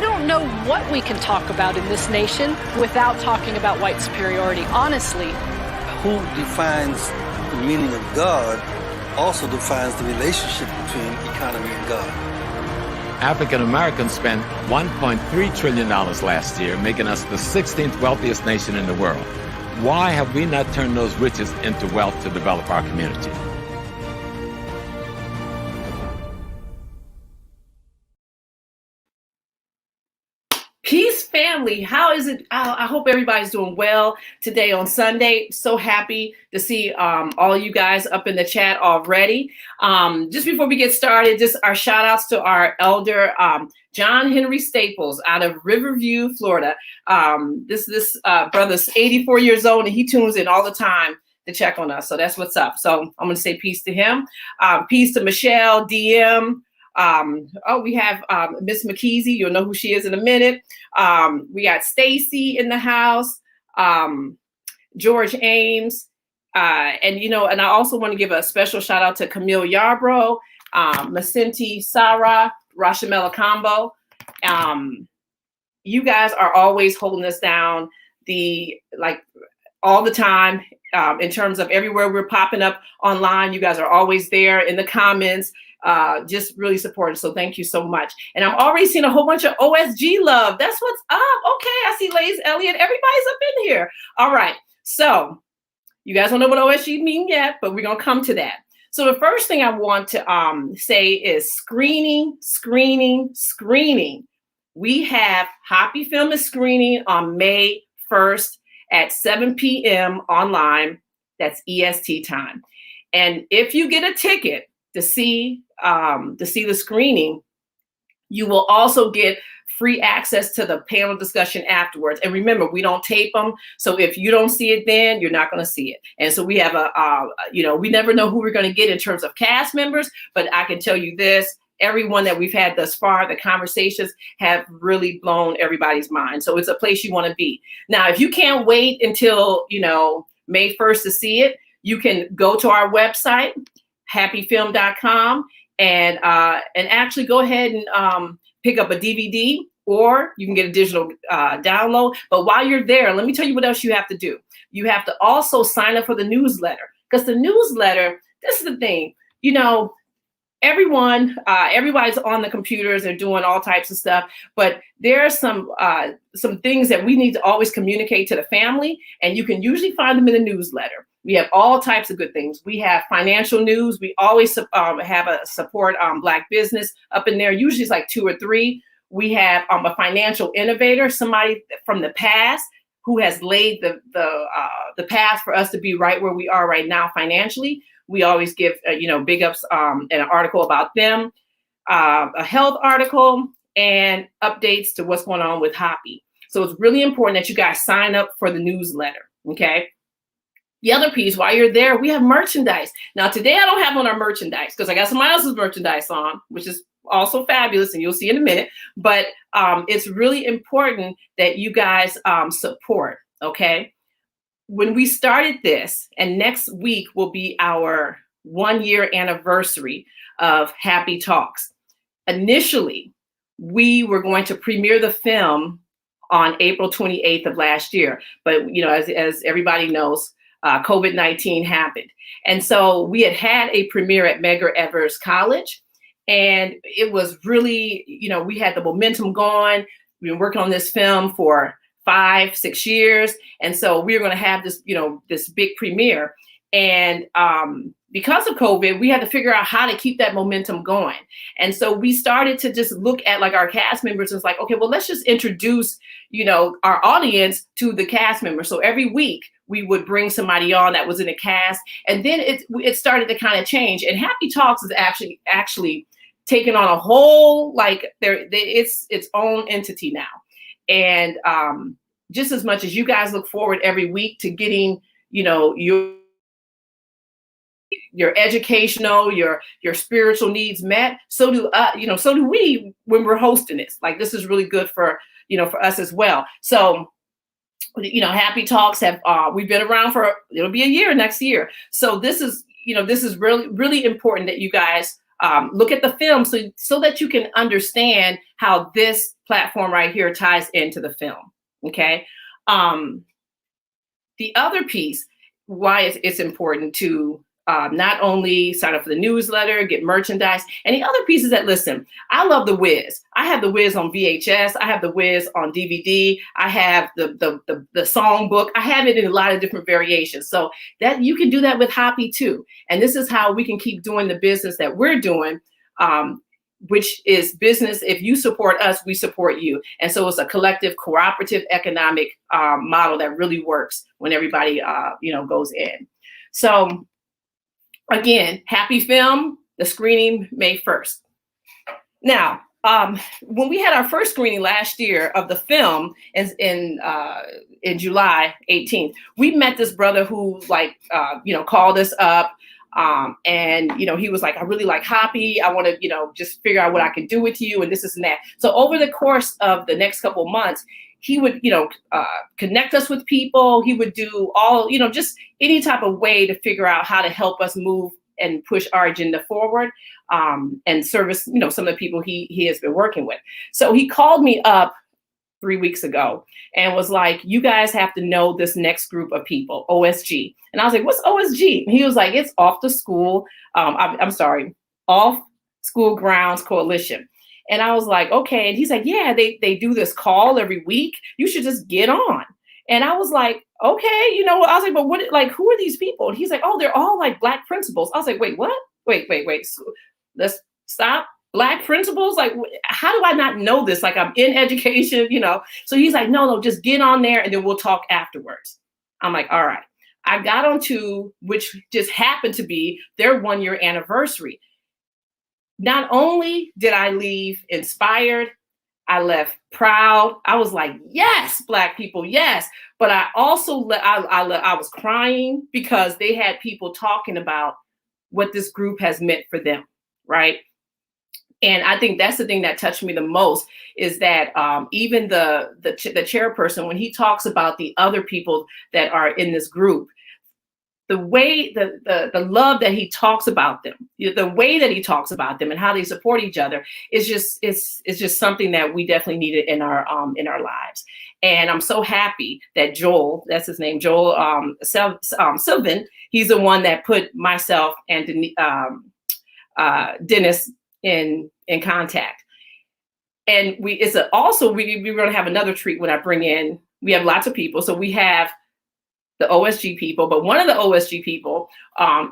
I don't know what we can talk about in this nation without talking about white superiority, honestly. Who defines the meaning of God also defines the relationship between economy and God. African Americans spent $1.3 trillion last year, making us the 16th wealthiest nation in the world. Why have we not turned those riches into wealth to develop our community? Peace, family. How is it? I hope everybody's doing well today on Sunday. So happy to see all you guys up in the chat already. Just before we get started, just our shout outs to our elder, John Henry Staples out of Riverview, Florida. This brother's 84 years old and he tunes in all the time to check on us. So that's what's up. So I'm going to say peace to him. Peace to Michelle, DM. We have Miss McKesey. You'll know who she is in a minute. We got Stacy in the house, George Ames, and I also want to give a special shout out to Camille Yarbrough, Macinti Sarah, Rashamela Combo. You guys are always holding us down all the time in terms of everywhere we're popping up online. You guys are always there in the comments. Just really supportive. So thank you so much. And I'm already seeing a whole bunch of OSG love. That's what's up. Okay. I see Lays Elliott. Everybody's up in here. All right. So you guys don't know what OSG means yet, but we're going to come to that. So the first thing I want to say is screening. We have HAPI Film is screening on May 1st at 7 p.m. online. That's EST time. And if you get a ticket to see the screening, you will also get free access to the panel discussion afterwards. And remember, we don't tape them. So if you don't see it then, you're not going to see it. And so we have we never know who we're going to get in terms of cast members, but I can tell you this, everyone that we've had thus far, the conversations have really blown everybody's mind. So it's a place you want to be. Now, if you can't wait until, May 1st to see it, you can go to our website, hapifilm.com, and actually go ahead and pick up a DVD, or you can get a digital download. But while you're there, let me tell you what else you have to do. You have to also sign up for the newsletter, because the newsletter, this is the thing, everybody's on the computers, they're doing all types of stuff, but there are some things that we need to always communicate to the family, and you can usually find them in the newsletter. We have all types of good things. We have financial news. We always have a support Black business up in there. Usually it's like 2 or 3. We have a financial innovator, somebody from the past who has laid the path for us to be right where we are right now financially. We always give big ups and an article about them, a health article, and updates to what's going on with HAPI. So it's really important that you guys sign up for the newsletter. Okay. The other piece, while you're there, we have merchandise. Now, today I don't have on our merchandise because I got somebody else's merchandise on, which is also fabulous, and you'll see in a minute. But it's really important that you guys support, okay? When we started this, and next week will be our 1-year anniversary of HAPI Talks. Initially, we were going to premiere the film on April 28th of last year. But, as everybody knows, COVID-19 happened. And so we had a premiere at Medgar Evers College, and it was really, we had the momentum going. We've been working on this film for 5-6 years. And so we were going to have this, this big premiere. And because of COVID, we had to figure out how to keep that momentum going. And so we started to just look at our cast members and it's like, okay, well, let's just introduce, our audience to the cast members. So every week we would bring somebody on that was in the cast. And then it started to kind of change. And HAPI Talks is actually taken on a whole, it's its own entity now. And just as much as you guys look forward every week to getting, your educational, your spiritual needs met, so do we when we're hosting this. This is really good for us as well. So, HAPI Talks we've been around it'll be a year next year. So this is really, really important that you guys look at the film so that you can understand how this platform right here ties into the film. Okay. The other piece, why it's important to not only sign up for the newsletter, get merchandise, and the other piece is that, listen, I love The Wiz. I have The Wiz on VHS. I have The Wiz on DVD. I have the song book. I have it in a lot of different variations. So that you can do that with HAPI too. And this is how we can keep doing the business that we're doing, which is business. If you support us, we support you. And so it's a collective, cooperative economic model that really works when everybody, goes in. So again, HAPI Film, the screening May 1st. Now, when we had our first screening last year of the film in July 18th, we met this brother who called us up. And he was like, I really like HAPI. I want to, just figure out what I can do with you and this and that. So over the course of the next couple of months, he would, connect us with people. He would do all, just any type of way to figure out how to help us move and push our agenda forward, and service, some of the people he has been working with. So he called me up 3 weeks ago and was like, you guys have to know this next group of people, OSG. And I was like, what's OSG? And he was like, it's Off School Grounds Coalition. And I was like, okay. And he's like, yeah, they do this call every week. You should just get on. And I was like, okay, I was like, but who are these people? And he's like, oh, they're all like Black principals. I was like, wait, what? Wait. So let's stop. Black principals? Like, how do I not know this? Like, I'm in education, So he's like, no, just get on there and then we'll talk afterwards. I'm like, all right. I got onto, which just happened to be their 1-year anniversary. Not only did I leave inspired, I left proud. I was like, yes, Black people, yes. But I also, I was crying because they had people talking about what this group has meant for them, right? And I think that's the thing that touched me the most is that even the chairperson, when he talks about the other people that are in this group, the way the love that he talks about them, the way that he talks about them and how they support each other is just something that we definitely needed in our lives. And I'm so happy that Joel, that's his name, Joel Sylvan, he's the one that put myself and Dennis in contact. And we're going to have another treat when I bring in, we have lots of people. So we have the OSG people, but one of the OSG people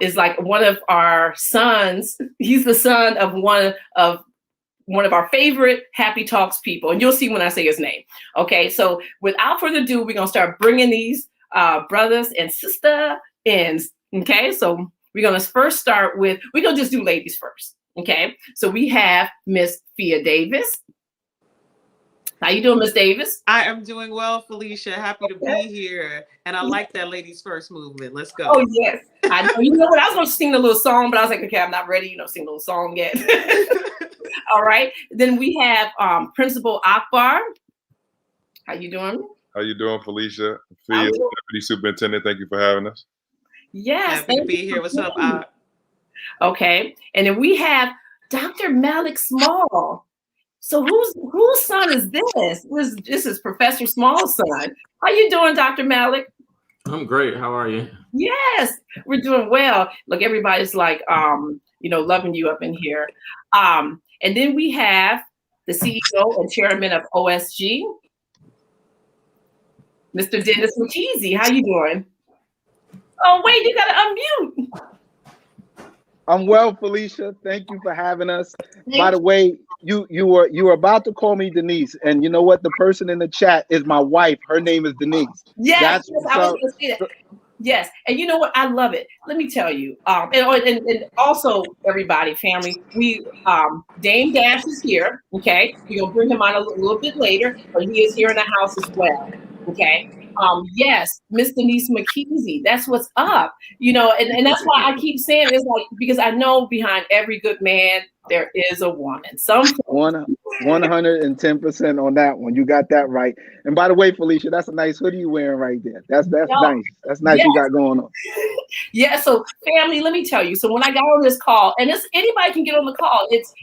is like one of our sons. He's the son of one of our favorite HAPI Talks people. And you'll see when I say his name. Okay. So without further ado, we're going to start bringing these brothers and sister in. Okay. So we're going to first start with, we're going to just do ladies first. Okay. So we have Miss Fia Davis. How you doing, Miss Davis? I am doing well, Felicia. Happy to be here. And I like that ladies first movement. Let's go. Oh, yes. I know. You know what? I was going to sing a little song, but I was like, okay, I'm not ready, sing a little song yet. All right. Then we have Principal Akbar. How you doing? How you doing, Felicia? Fia, Deputy Superintendent, thank you for having us. Yes. Happy to be here. What's up, Ak? Okay. And then we have Dr. Malik Small. So whose son is this? This is Professor Small's son. How you doing, Dr. Malik? I'm great. How are you? Yes, we're doing well. Look, everybody's like, loving you up in here. And then we have the CEO and chairman of OSG, Mr. Dennis McKesey. How you doing? Oh, wait, you got to unmute. I'm well, Felicia. Thank you for having us. By the way, you were about to call me Denise, and you know what? The person in the chat is my wife. Her name is Denise. Yes, I was going to say that. Yes, and you know what? I love it. Let me tell you. And also, everybody, family, we Damon Dash is here. Okay, we're gonna bring him on a little bit later, but he is here in the house as well. Okay. Yes, Miss Denise McKesey. That's what's up. And that's why I keep saying it's like, because I know behind every good man there is a woman. 110% on that one. You got that right. And by the way, Felicia, that's a nice hoodie you're wearing right there. That's nice. That's nice. Yes. You got going on. Yeah. So family, let me tell you. So when I got on this call, and anybody can get on the call. It's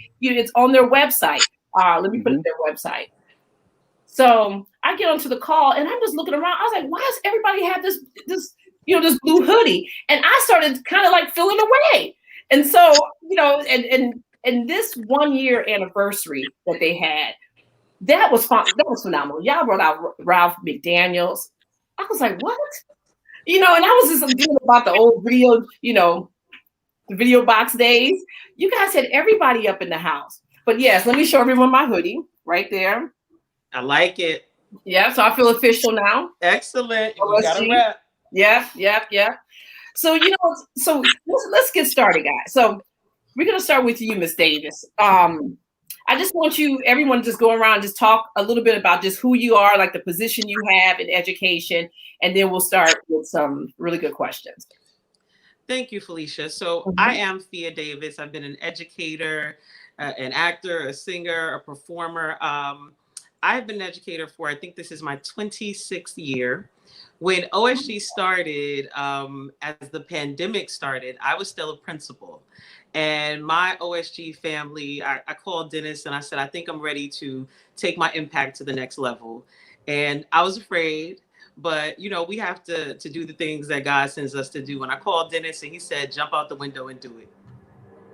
on their website. Let me put it on their website. So I get onto the call and I'm just looking around. I was like, why does everybody have this blue hoodie? And I started kind of like feeling away. And so, and this 1 year anniversary that they had, that was fun. That was phenomenal. Y'all brought out Ralph McDaniels. I was like, what? And I was just thinking about the old video, the video box days. You guys had everybody up in the house. But yes, let me show everyone my hoodie right there. I like it. Yeah, so I feel official now. Excellent. You got a wrap. Yeah. So, so let's get started, guys. So we're going to start with you, Miss Davis. I just want everyone just go around, just talk a little bit about just who you are, like the position you have in education, and then we'll start with some really good questions. Thank you, Felicia. So I am Fia Davis. I've been an educator, an actor, a singer, a performer. I've been an educator for, I think this is my 26th year. When OSG started, as the pandemic started, I was still a principal. And my OSG family, I called Dennis and I said, I think I'm ready to take my impact to the next level. And I was afraid, but we have to do the things that God sends us to do. And I called Dennis and he said, jump out the window and do it.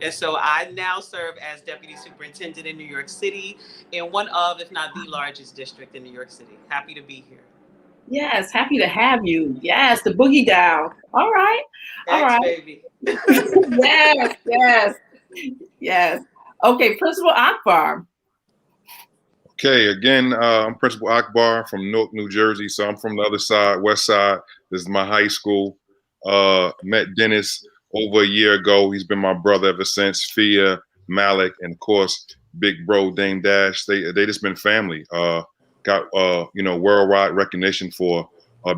And so I now serve as deputy superintendent in New York City in one of, if not the largest district in New York City. Happy to be here. Yes, happy to have you. Yes, the boogie down. All right. All right. Baby. Yes. Okay, Principal Akbar. Okay, again, I'm Principal Akbar from Newark, New Jersey. So I'm from the other side, west side. This is my high school. Met Dennis over a year ago. He's been my brother ever since. Fia, Malik, and of course, big bro Damon Dash. They just been family. Got worldwide recognition for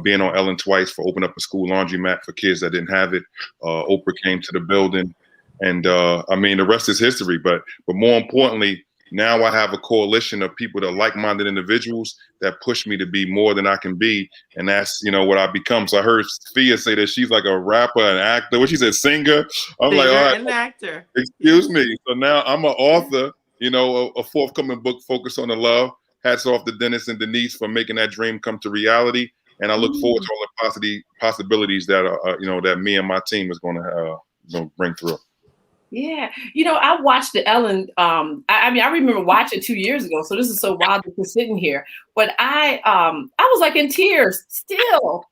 being on Ellen twice, for opening up a school laundromat for kids that didn't have it. Oprah came to the building, and the rest is history. But more importantly, now I have a coalition of people that are like-minded individuals that push me to be more than I can be, and that's what I become. So I heard Fia say that she's like a rapper, an actor. What she said, singer. I'm like, all right, an actor. Excuse me. So now I'm an author. A forthcoming book focused on the love. Hats off to Dennis and Denise for making that dream come to reality, and I look forward to all the possibilities that that me and my team is going to bring through. Yeah, I watched the Ellen. I remember watching 2 years ago, so this is so wild that we're sitting here. But I was like in tears still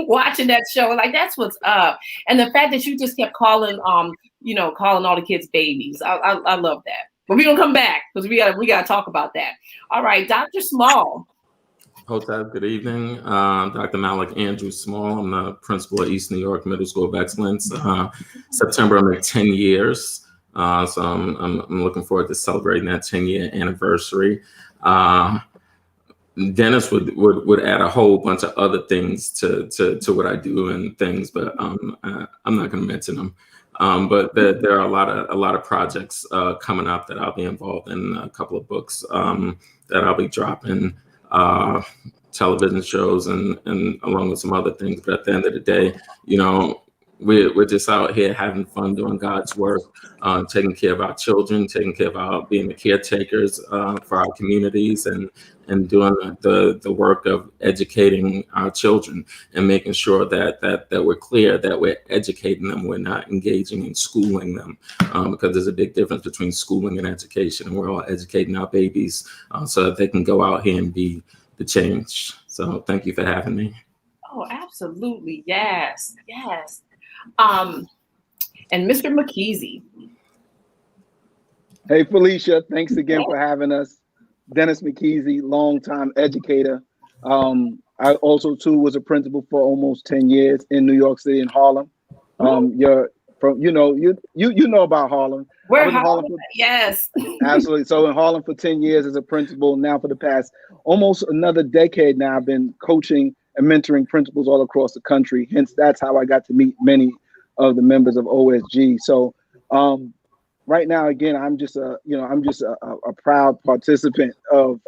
watching that show. Like, that's what's up, and the fact that you just kept calling all the kids babies. I love that. But we're gonna come back because we gotta talk about that. All right, Dr. Small. Hotep, good evening. Dr. Malik Andrew Small. I'm the principal at East New York Middle School of Excellence. September, I'm at 10 years. So I'm looking forward to celebrating that 10-year anniversary. Dennis would add a whole bunch of other things to what I do and things, but I'm not going to mention them. But there are a lot of projects coming up that I'll be involved in, a couple of books that I'll be dropping, television shows and along with some other things. But at the end of the day, we're just out here having fun, doing God's work, taking care of our children, being the caretakers for our communities, and doing the work of educating our children and making sure that we're clear that we're educating them. We're not engaging in schooling them, because there's a big difference between schooling and education. And we're all educating our babies so that they can go out here and be the change. So thank you for having me. Oh, absolutely. Yes. And Mr. McKesey. Hey, Felicia, thanks again for having us. Dennis McKesey, longtime educator. I also too was a principal for almost 10 years in New York City in Harlem. You're from, you know about Harlem. We're Harlem. Yes. Absolutely. So in Harlem for 10 years as a principal. Now for the past almost another decade now, I've been coaching and mentoring principals all across the country. Hence, that's how I got to meet many of the members of OSG. So right now, again, I'm just a proud participant of,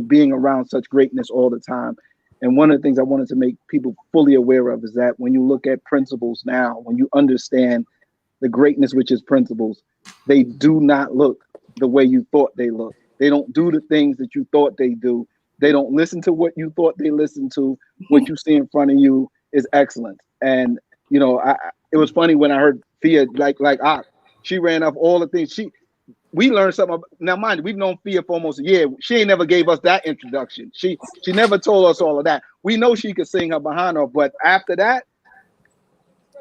being around such greatness all the time. And one of the things I wanted to make people fully aware of is that when you look at principals now, when you understand the greatness which is principals, they do not look the way you thought they look. They don't do the things that you thought they do. They don't listen to what you thought they listened to. What you see in front of you is excellent. And it was funny when I heard Fia, she ran up all the things. We learned something. Now, mind you, we've known Fia for almost a year. She ain't never gave us that introduction. She never told us all of that. We know she could sing her behind her, but after that,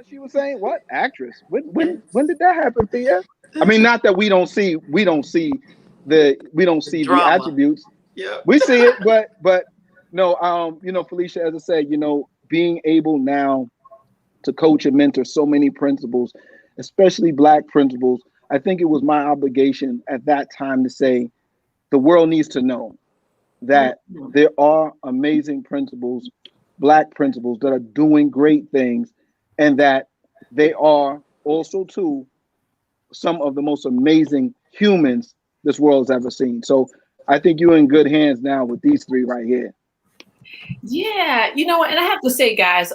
she was saying, "What actress? When did that happen, Fia?" I mean, not that we don't see the attributes. Yeah, we see it, but no. Felicia, as I said, being able now to coach and mentor so many principals, especially Black principals, I think it was my obligation at that time to say, the world needs to know that there are amazing principals, Black principals, that are doing great things, and that they are also, too, some of the most amazing humans this world has ever seen. So I think you're in good hands now with these three right here. Yeah, and I have to say, guys,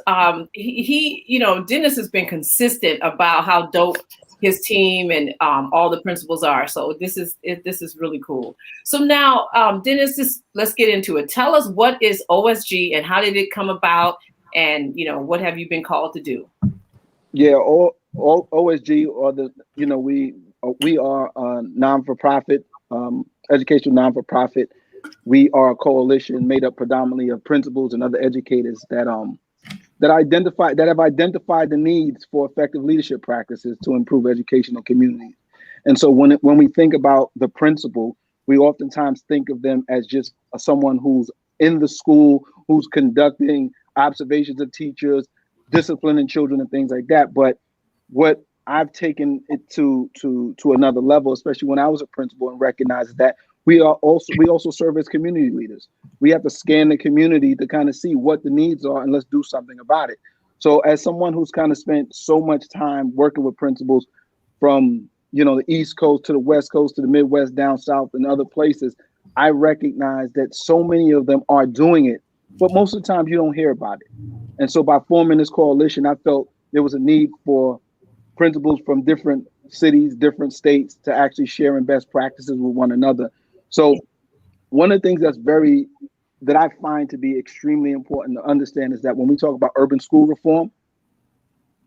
he Dennis has been consistent about how dope his team and all the principals are. So this is really cool. So now, Dennis, let's get into it. Tell us, what is OSG and how did it come about, and what have you been called to do? Yeah, all OSG, or we are a non-for-profit, educational non-for-profit. We are a coalition made up predominantly of principals and other educators that have identified the needs for effective leadership practices to improve educational communities. And so when we think about the principal, we oftentimes think of them as just someone who's in the school, who's conducting observations of teachers, disciplining children and things like that. But what I've taken it to another level, especially when I was a principal, and recognized that we also serve as community leaders. We have to scan the community to kind of see what the needs are and let's do something about it. So as someone who's kind of spent so much time working with principals from the East Coast to the West Coast to the Midwest, down South, and other places, I recognize that so many of them are doing it, but most of the time you don't hear about it. And so by forming this coalition, I felt there was a need for principals from different cities, different states, to actually share in best practices with one another. So one of the things that I find to be extremely important to understand is that when we talk about urban school reform,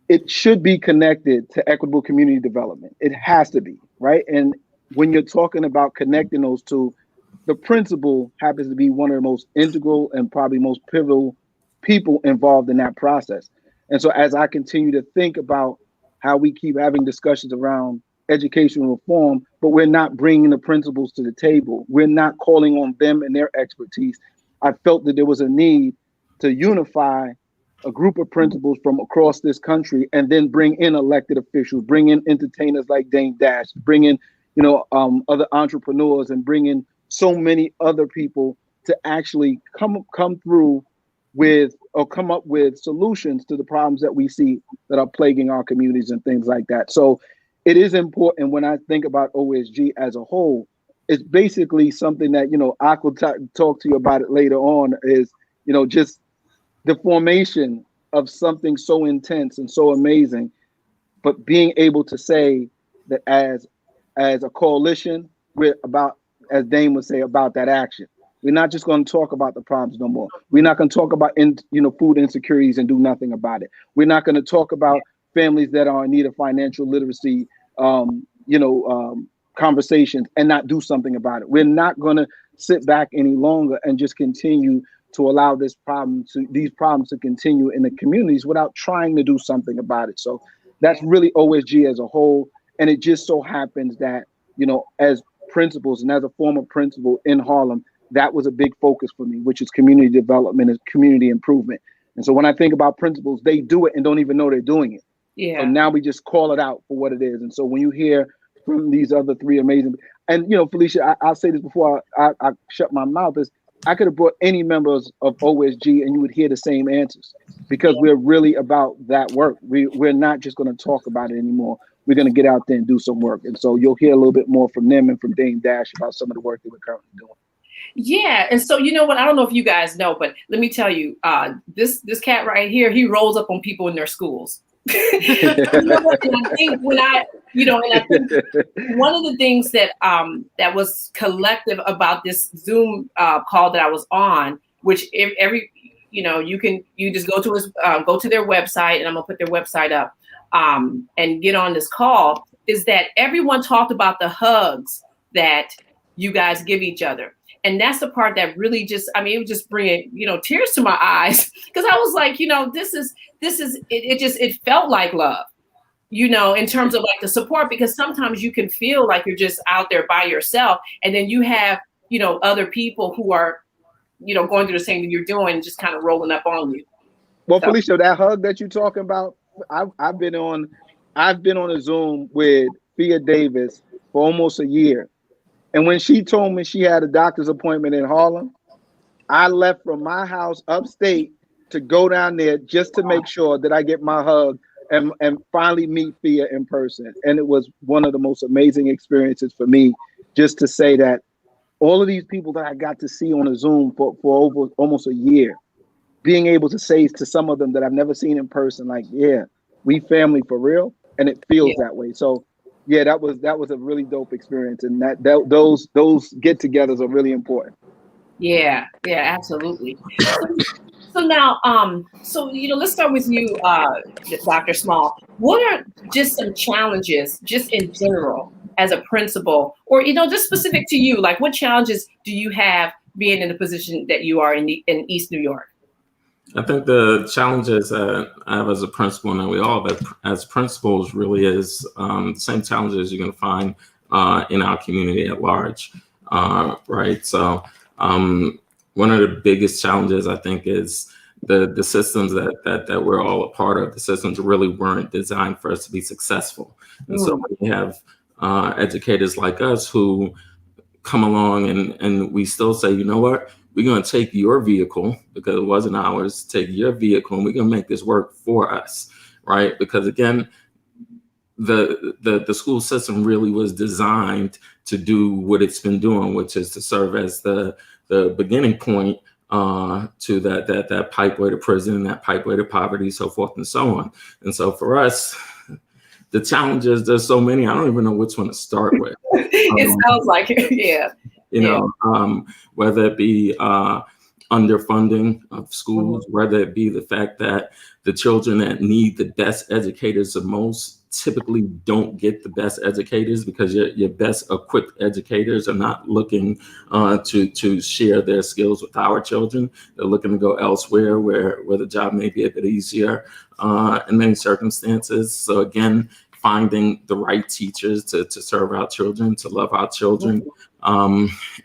it should be connected to equitable community development. It has to be, right? And when you're talking about connecting those two, the principal happens to be one of the most integral and probably most pivotal people involved in that process. And so as I continue to think about how we keep having discussions around educational reform, but we're not bringing the principals to the table, we're not calling on them and their expertise, I felt that there was a need to unify a group of principals from across this country and then bring in elected officials, bring in entertainers like Damon Dash, bring in other entrepreneurs, and bring in so many other people to actually come through with or come up with solutions to the problems that we see that are plaguing our communities and things like that. So it is important when I think about OSG as a whole. It's basically something that, I could talk to you about it later on, is, just the formation of something so intense and so amazing, but being able to say that as a coalition, we're about, as Dame would say, about that action. We're not just going to talk about the problems no more. We're not going to talk about food insecurities and do nothing about it. We're not going to talk about families that are in need of financial literacy, conversations and not do something about it. We're not going to sit back any longer and just continue to allow these problems to continue in the communities without trying to do something about it. So that's really OSG as a whole. And it just so happens that, as principals and as a former principal in Harlem, that was a big focus for me, which is community development and community improvement. And so when I think about principals, they do it and don't even know they're doing it. Yeah. So now we just call it out for what it is. And so when you hear from these other three amazing, and Felicia, I'll say this before I shut my mouth, is I could have brought any members of OSG and you would hear the same answers, because we're really about that work. We're not just going to talk about it anymore. We're going to get out there and do some work. And so you'll hear a little bit more from them and from Damon Dash about some of the work that we're currently doing. Yeah, and so you know what? I don't know if you guys know, but let me tell you, this cat right here, he rolls up on people in their schools. You know what? And I think and I think one of the things that that was collective about this Zoom call that I was on, which you just go to their website, and I'm gonna put their website up and get on this call, is that everyone talked about the hugs that you guys give each other. And that's the part that really it was just bringing, tears to my eyes, because I was like, it felt like love, in terms of like the support, because sometimes you can feel like you're just out there by yourself. And then you have, other people who are, going through the same thing you're doing, just kind of rolling up on you. Well, Felicia, that hug that you're talking about, I've been on a Zoom with Thea Davis for almost a year. And when she told me she had a doctor's appointment in Harlem, I left from my house upstate to go down there just to make sure that I get my hug and finally meet Thea in person. And it was one of the most amazing experiences for me, just to say that all of these people that I got to see on a Zoom for over almost a year, being able to say to some of them that I've never seen in person, like, yeah, we family for real. And it feels that way. So yeah, that was a really dope experience, and those get-togethers are really important. Yeah, absolutely. So now, let's start with you, Dr. Small. What are just some challenges, just in general, as a principal, or just specific to you? Like, what challenges do you have being in the position that you are in East New York? I think the challenges I have as a principal, and that we all have as principals, really is the same challenges you're going to find in our community at large, right? So one of the biggest challenges, I think, is the systems that we're all a part of. The systems really weren't designed for us to be successful. And so we have educators like us who come along and we still say, you know what? We're going to take your vehicle, because it wasn't ours, take your vehicle, and we're going to make this work for us, right? Because again, the school system really was designed to do what it's been doing, which is to serve as the beginning point to that pipeway to prison, that pipeway to poverty, so forth and so on. And so for us, the challenges, there's so many, I don't even know which one to start with. It sounds like it, yeah. Whether it be underfunding of schools, whether it be the fact that the children that need the best educators the most typically don't get the best educators, because your best equipped educators are not looking to share their skills with our children. They're looking to go elsewhere where the job may be a bit easier in many circumstances. So again, finding the right teachers to serve our children, to love our children,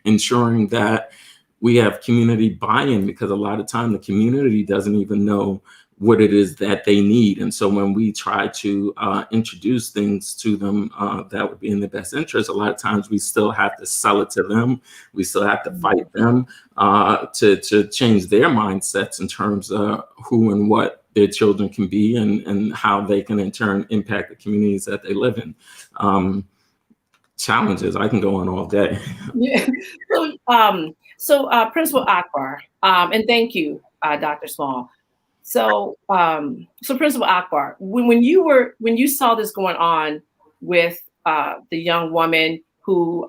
ensuring that we have community buy-in, because a lot of time the community doesn't even know what it is that they need. And so when we try to introduce things to them that would be in their best interest, a lot of times we still have to sell it to them. We still have to fight them to change their mindsets in terms of who and what their children can be and how they can in turn impact the communities that they live in. Challenges, I can go on all day. Yeah. So Principal Akbar, and thank you, Dr. Small. So Principal Akbar, when you saw this going on with the young woman who,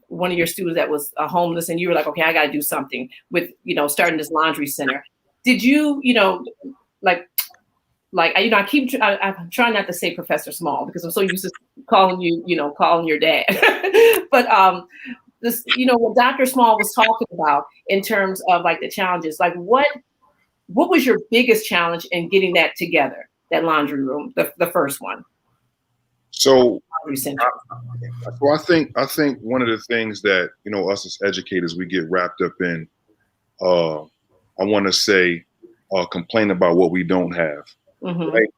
one of your students that was homeless, and you were like, okay, I got to do something with, starting this laundry center. Did you, I'm trying not to say Professor Small, because I'm so used to calling you, calling your dad. But this, what Dr. Small was talking about in terms of like the challenges, like what was your biggest challenge in getting that together, that laundry room, the first one? So I think one of the things that, us as educators, we get wrapped up in, I want to say, complain about what we don't have. Right?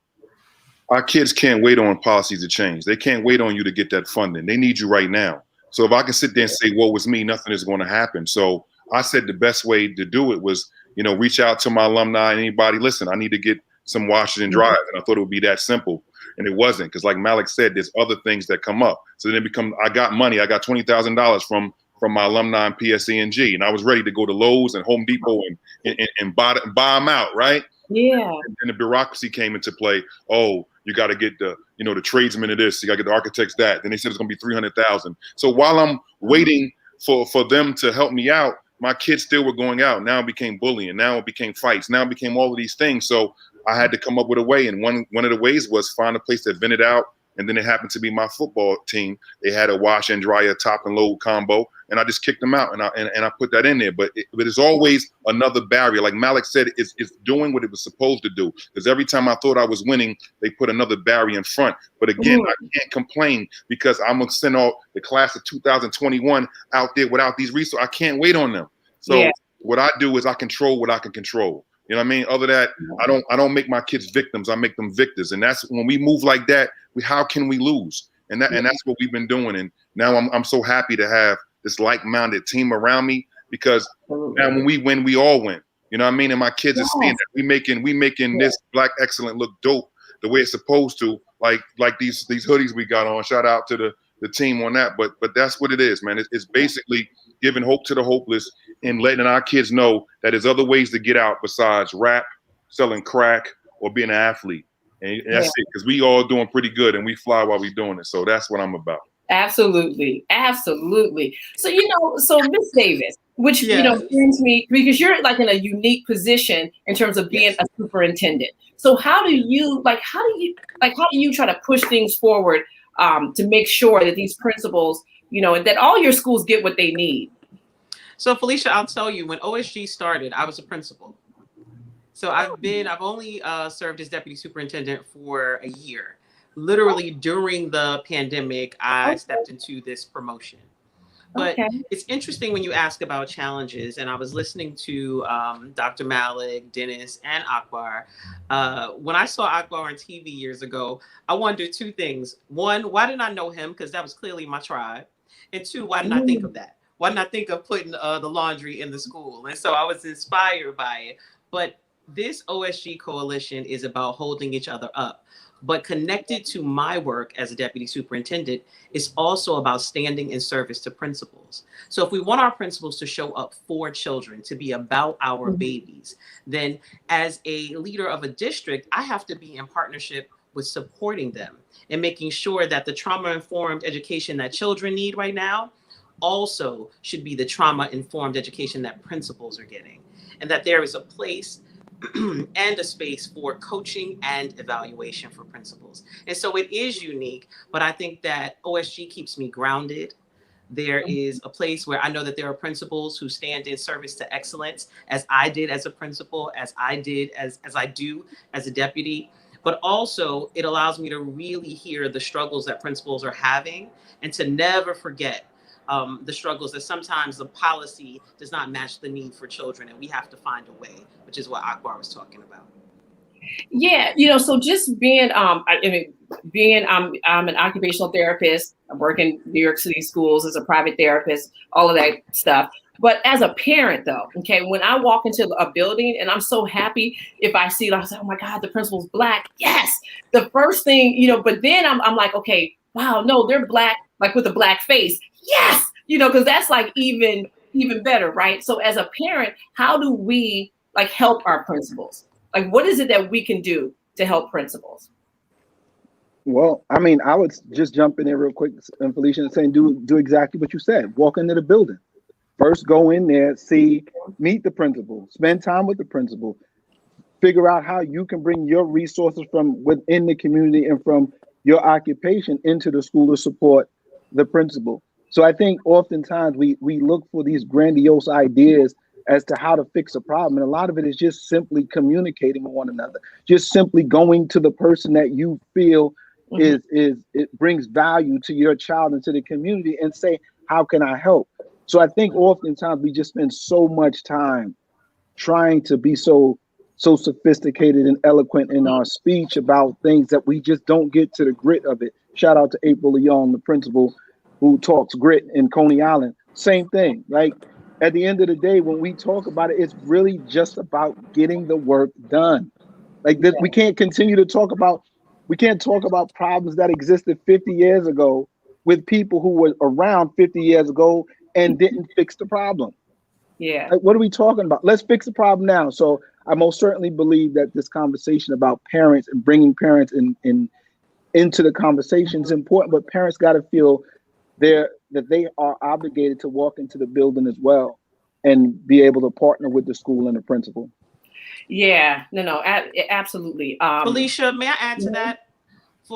Our kids can't wait on policies to change. They can't wait on you to get that funding. They need you right now. So if I can sit there and say, woe was me, nothing is going to happen. So I said the best way to do it was, reach out to my alumni, anybody, listen, I need to get some washers and dryers. And I thought it would be that simple. And it wasn't, because like Malik said, there's other things that come up. So then I got money. I got $20,000 from my alumni in PSE&G, and I was ready to go to Lowe's and Home Depot and buy them out, right? Yeah. And the bureaucracy came into play. Oh, you got to get the tradesmen of this. You got to get the architects that. Then they said it's going to be $300,000. So while I'm waiting for them to help me out, my kids still were going out. Now it became bullying. Now it became fights. Now it became all of these things. So I had to come up with a way. And one of the ways was find a place that vented out. And then it happened to be my football team. They had a wash and dryer top and load combo, and I just kicked them out, and I put that in there. But there's always another barrier. Like Malik said, it's doing what it was supposed to do. Because every time I thought I was winning, they put another barrier in front. But again, I can't complain, because I'm gonna send all the class of 2021 out there without these resources. I can't wait on them. So what I do is I control what I can control. You know what I mean? Other than that, I don't make my kids victims. I make them victors. And that's when we move like that. How can we lose? And that's what we've been doing. And now I'm so happy to have this like-minded team around me, because now when we win, we all win. You know what I mean? And my kids are seeing that we making this Black Excellent look dope the way it's supposed to. Like these hoodies we got on. Shout out to the team on that. But that's what it is, man. It's basically giving hope to the hopeless and letting our kids know that there's other ways to get out besides rap, selling crack, or being an athlete. And that's it, because we all doing pretty good, and we fly while we doing it. So that's what I'm about. Absolutely. Absolutely. So, Miss Davis, which, brings me, because you're like in a unique position in terms of being a superintendent. So how do you try to push things forward to make sure that these principals, that all your schools get what they need? So Felicia, I'll tell you, when OSG started, I was a principal. So I've only served as deputy superintendent for a year. Literally during the pandemic, I stepped into this promotion. But it's interesting when you ask about challenges, and I was listening to Dr. Malik, Dennis, and Akbar. When I saw Akbar on TV years ago, I wondered two things. One, why didn't I know him? Because that was clearly my tribe. And two, why didn't I think of that? Why didn't I think of putting the laundry in the school? And so I was inspired by it. But this OSG coalition is about holding each other up. But connected to my work as a deputy superintendent is also about standing in service to principals. So if we want our principals to show up for children, to be about our babies, then as a leader of a district, I have to be in partnership with supporting them and making sure that the trauma-informed education that children need right now also should be the trauma-informed education that principals are getting, and that there is a place and a space for coaching and evaluation for principals. And so it is unique, but I think that OSG keeps me grounded. There is a place where I know that there are principals who stand in service to excellence, as I did as a principal, as I did, as I do as a deputy. But also it allows me to really hear the struggles that principals are having, and to never forget the struggles that sometimes the policy does not match the need for children, and we have to find a way, which is what Akbar was talking about. Yeah, so just being, I'm an occupational therapist. I work in New York City schools as a private therapist, all of that stuff. But as a parent, though, when I walk into a building, and I'm so happy if I see, I say, oh my God, the principal's Black. Yes. The first thing, but then I'm like, okay, wow, no, they're Black, like with a Black face. Yes. Because that's like even better, right? So as a parent, how do we help our principals? What is it that we can do to help principals? Well, I would just jump in there real quick, and Felicia, and saying do exactly what you said. Walk into the building. First, go in there, meet the principal, spend time with the principal, figure out how you can bring your resources from within the community and from your occupation into the school to support the principal. So I think oftentimes we look for these grandiose ideas as to how to fix a problem. And a lot of it is just simply communicating with one another, just simply going to the person that you feel it brings value to your child and to the community and say, how can I help? So I think oftentimes we just spend so much time trying to be so sophisticated and eloquent in our speech about things that we just don't get to the grit of it. Shout out to April Leon, the principal who talks grit in Coney Island. Same thing, right? at the end of the day, when we talk about it, it's really just about getting the work done. Like this, we can't talk about problems that existed 50 years ago with people who were around 50 years ago and didn't fix the problem. Yeah. Like, what are we talking about? Let's fix the problem now. So I most certainly believe that this conversation about parents and bringing parents into the conversation is important, but parents got to feel that they are obligated to walk into the building as well and be able to partner with the school and the principal. Yeah, no, absolutely. Felicia, may I add to that?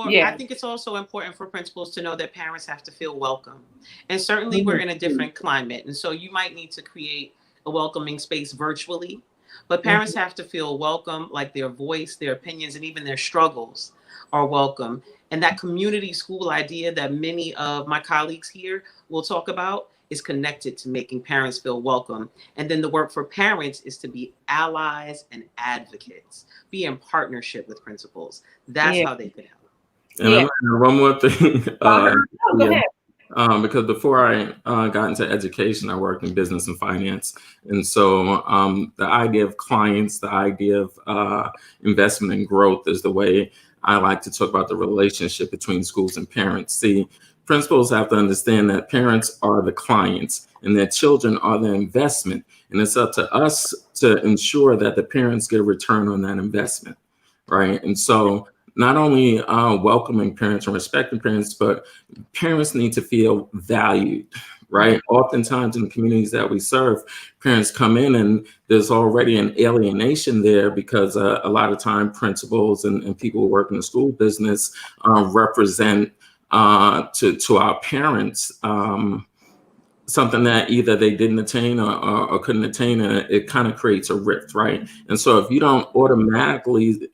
Yeah. I think it's also important for principals to know that parents have to feel welcome. And certainly we're in a different climate. And so you might need to create a welcoming space virtually, but parents have to feel welcome, like their voice, their opinions, and even their struggles are welcome. And that community school idea that many of my colleagues here will talk about is connected to making parents feel welcome. And then the work for parents is to be allies and advocates, be in partnership with principals. That's how they can help. And I'm gonna one more thing. Go ahead. Because before I got into education, I worked in business and finance. And so the idea of clients, the idea of investment and growth is the way I like to talk about the relationship between schools and parents. See, principals have to understand that parents are the clients and their children are the investment. And it's up to us to ensure that the parents get a return on that investment, right? And so not only welcoming parents and respecting parents, but parents need to feel valued, right? Oftentimes in the communities that we serve, parents come in and there's already an alienation there because a lot of time principals and people who work in the school business represent to our parents something that either they didn't attain or couldn't attain, and it kind of creates a rift, right? And so if you don't automatically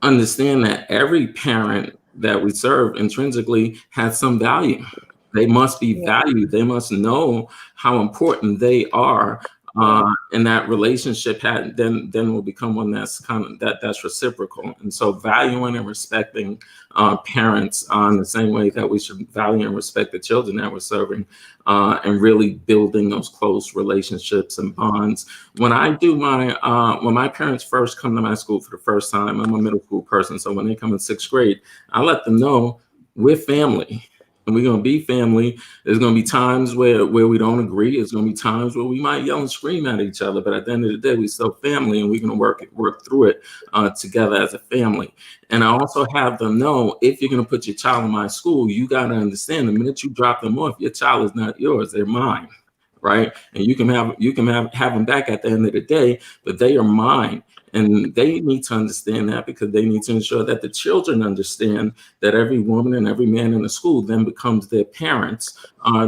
understand that every parent that we serve intrinsically has some value, they must be valued, they must know how important they are, and that relationship then will become one that's that's reciprocal. And so valuing and respecting parents in the same way that we should value and respect the children that we're serving, and really building those close relationships and bonds. When I do when my parents first come to my school for the first time, I'm a middle school person, so when they come in 6th grade, I let them know we're family. And we're going to be family. There's going to be times where we don't agree. There's going to be times where we might yell and scream at each other. But at the end of the day, we're still family, and we're going to work through it together as a family. And I also have them know, if you're going to put your child in my school, you got to understand the minute you drop them off, your child is not yours. They're mine, right? And you can have them back at the end of the day, but they are mine. And they need to understand that, because they need to ensure that the children understand that every woman and every man in the school then becomes their parents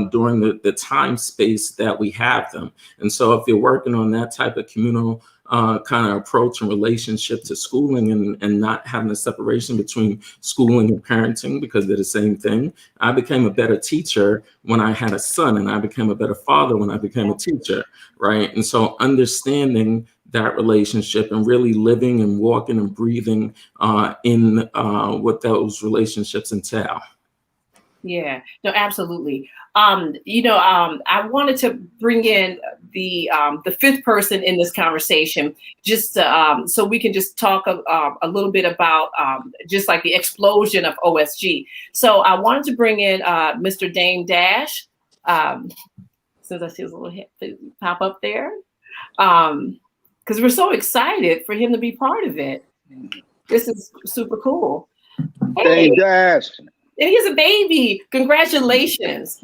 during the time space that we have them. And so if you're working on that type of communal kind of approach and relationship to schooling, and not having a separation between schooling and parenting, because they're the same thing. I became a better teacher when I had a son, and I became a better father when I became a teacher, right? And so understanding that relationship and really living and walking and breathing in what those relationships entail. Yeah, no, absolutely. I wanted to bring in the 5th person in this conversation, just so we can just talk a little bit about just like the explosion of OSG. So I wanted to bring in Mr. Damon Dash, since I see his little head pop up there, because we're so excited for him to be part of it. This is super cool. Hey, Dash. And he's a baby. Congratulations.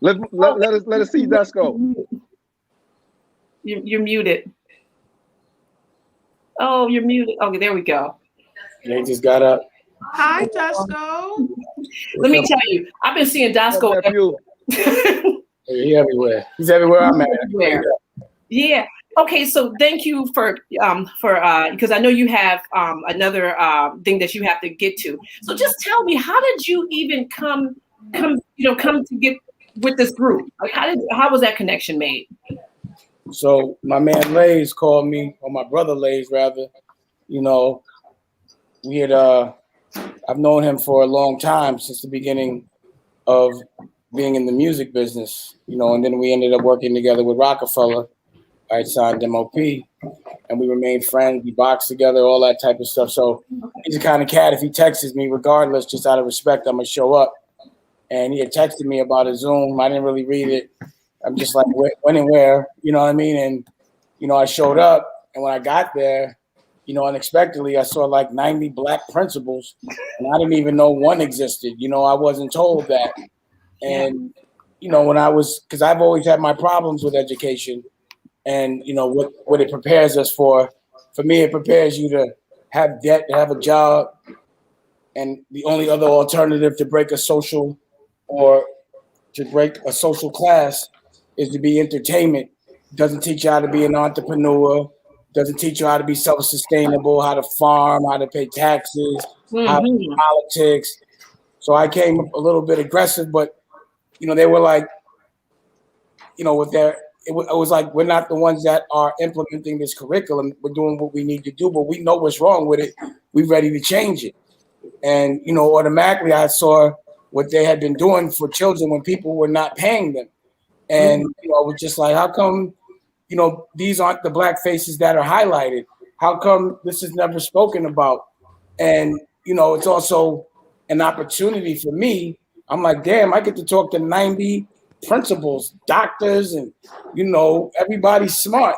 Let us see Dusko. You're muted. Oh, you're muted. Okay, there we go. They just got up. Hi, Dusko. Let me tell you, I've been seeing Dusko everywhere. He's everywhere. He's everywhere I'm at. Everywhere. Yeah. Okay, so thank you for because I know you have another thing that you have to get to. So just tell me, how did you even come to get with this group? Like, how was that connection made? So my man Lays called me, or my brother Lays rather. We had I've known him for a long time, since the beginning of being in the music business, and then we ended up working together with Rockefeller. I signed MOP, and we remained friends. We boxed together, all that type of stuff. So he's the kind of cat, if he texts me, regardless, just out of respect, I'm going to show up. And he had texted me about a Zoom. I didn't really read it. I'm just like, when and where, you know what I mean? And, I showed up, and when I got there, unexpectedly, I saw like 90 Black principals, and I didn't even know one existed. I wasn't told that. And, when because I've always had my problems with education, and, what it prepares us for me, it prepares you to have debt, to have a job. And the only other alternative to break a social class is to be entertainment. It doesn't teach you how to be an entrepreneur. Doesn't teach you how to be self-sustainable, how to farm, how to pay taxes, how to do politics. So I came a little bit aggressive, but they were like, with it was like, we're not the ones that are implementing this curriculum. We're doing what we need to do, but we know what's wrong with it. We're ready to change it. And automatically I saw what they had been doing for children when people were not paying them. And I was just like, how come these aren't the Black faces that are highlighted? How come this is never spoken about? And, it's also an opportunity for me. I'm like, damn, I get to talk to 90 principals, doctors, and, everybody's smart.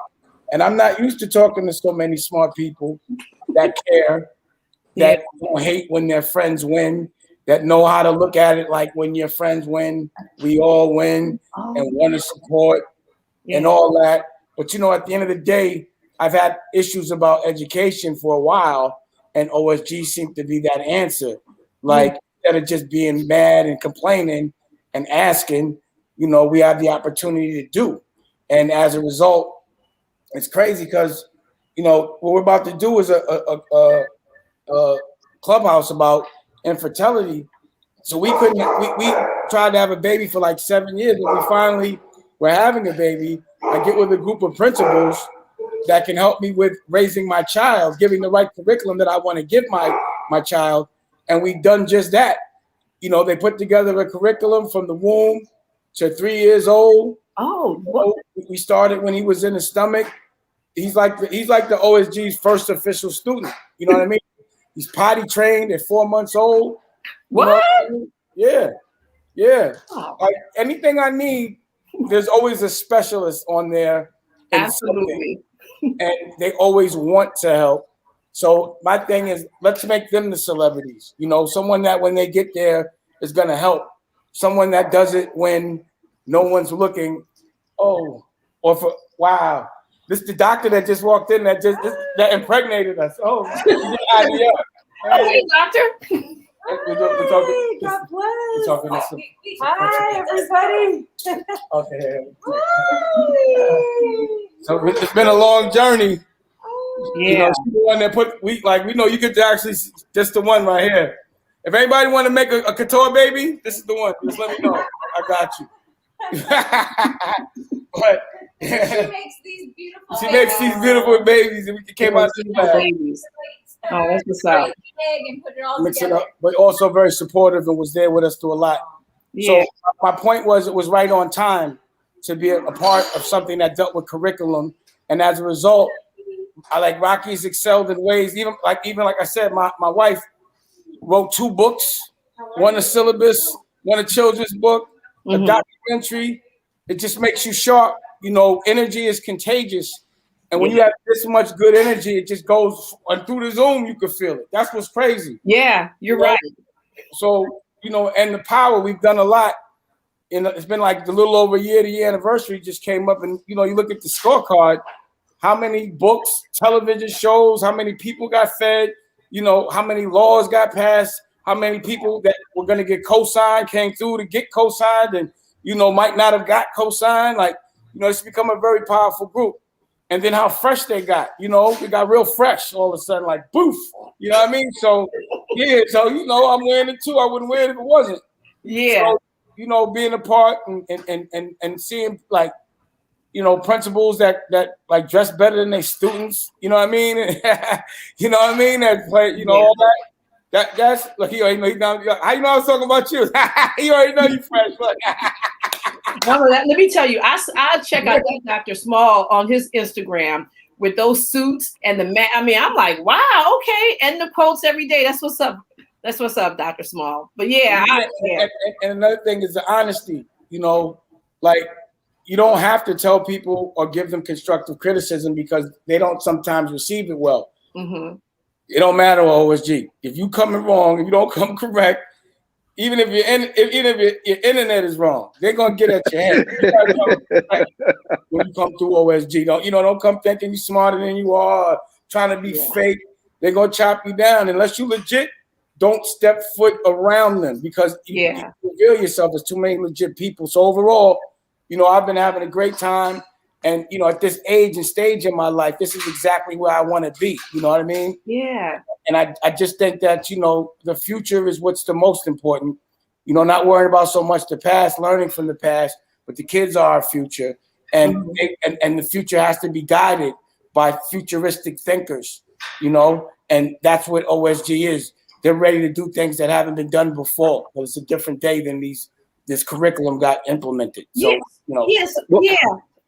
And I'm not used to talking to so many smart people that care, that don't hate when their friends win, that know how to look at it like when your friends win, we all win, and want to support and all that. But, at the end of the day, I've had issues about education for a while, and OSG seemed to be that answer. Like, instead of just being mad and complaining and asking, we have the opportunity to do. And as a result, it's crazy because, what we're about to do is a clubhouse about infertility. So we tried to have a baby for like 7 years, but we finally were having a baby. I get with a group of principals that can help me with raising my child, giving the right curriculum that I want to give my child. And we've done just that. They put together a curriculum from the womb to 3 years old. We started when he was in the stomach. He's like the OSG's first official student. You know what I mean? He's potty trained at 4 months old. What? Yeah. Like anything I need, there's always a specialist on there. Absolutely. And they always want to help. So my thing is, let's make them the celebrities. Someone that when they get there is going to help. Someone that does it when no one's looking. Wow. This is the doctor that just walked in that impregnated us. Hey, doctor. We're talking. God bless. Hi, everybody. Okay. So it's been a long journey. Yeah. She's the one that we know you could actually just the one right here. If anybody want to make a couture baby, this is the one. Just let me know. I got you. But she makes these beautiful babies, and we came out to the babies. Oh, that's what's up. And put it all mix together. it up, but also very supportive and was there with us through a lot. Yeah. So my point was, it was right on time to be a part of something that dealt with curriculum, and as a result, Rocky's excelled in ways. Even like I said, my wife wrote 2 books, one a syllabus, one a children's book, a documentary. It just makes you sharp. Energy is contagious. And when you have this much good energy, it just goes through the Zoom, you can feel it. That's what's crazy. Yeah, you're right. So, and the power, we've done a lot. It's been like a little over a year, the year anniversary just came up, and you look at the scorecard, how many books, television shows, how many people got fed, how many laws got passed, how many people that were going to get co-signed came through to get co-signed and, might not have got co-signed. Like, it's become a very powerful group. And then how fresh they got, we got real fresh all of a sudden, like boof, you know what I mean? So, yeah, so, I'm wearing it too. I wouldn't wear it if it wasn't. Yeah. So, being a part and seeing like, principals that like dress better than their students, you know what I mean? You know what I mean? That play, all that. That's look. He already know. How you know I was talking about you? He already know you fresh. Let me tell you. I check out that Dr. Small on his Instagram with those suits and the I mean, I'm like, wow, okay, and the quotes every day. That's what's up. That's what's up, Dr. Small. But yeah, and another thing is the honesty. You know, like you don't have to tell people or give them constructive criticism because they don't sometimes receive it well. Mm-hmm. It don't matter OSG. If you coming wrong, if you don't come correct, even if your internet is wrong, they're gonna get at your head. When you come through OSG, don't come thinking you're smarter than you are, trying to be fake. They're gonna chop you down unless you legit. Don't step foot around them because you reveal yourself as too many legit people. So overall, I've been having a great time. And, at this age and stage in my life, this is exactly where I want to be. You know what I mean? Yeah. And I just think that, the future is what's the most important. Not worrying about so much the past, learning from the past, but the kids are our future. And and the future has to be guided by futuristic thinkers, and that's what OSG is. They're ready to do things that haven't been done before. But it's a different day than this curriculum got implemented. So, Yes. Yeah.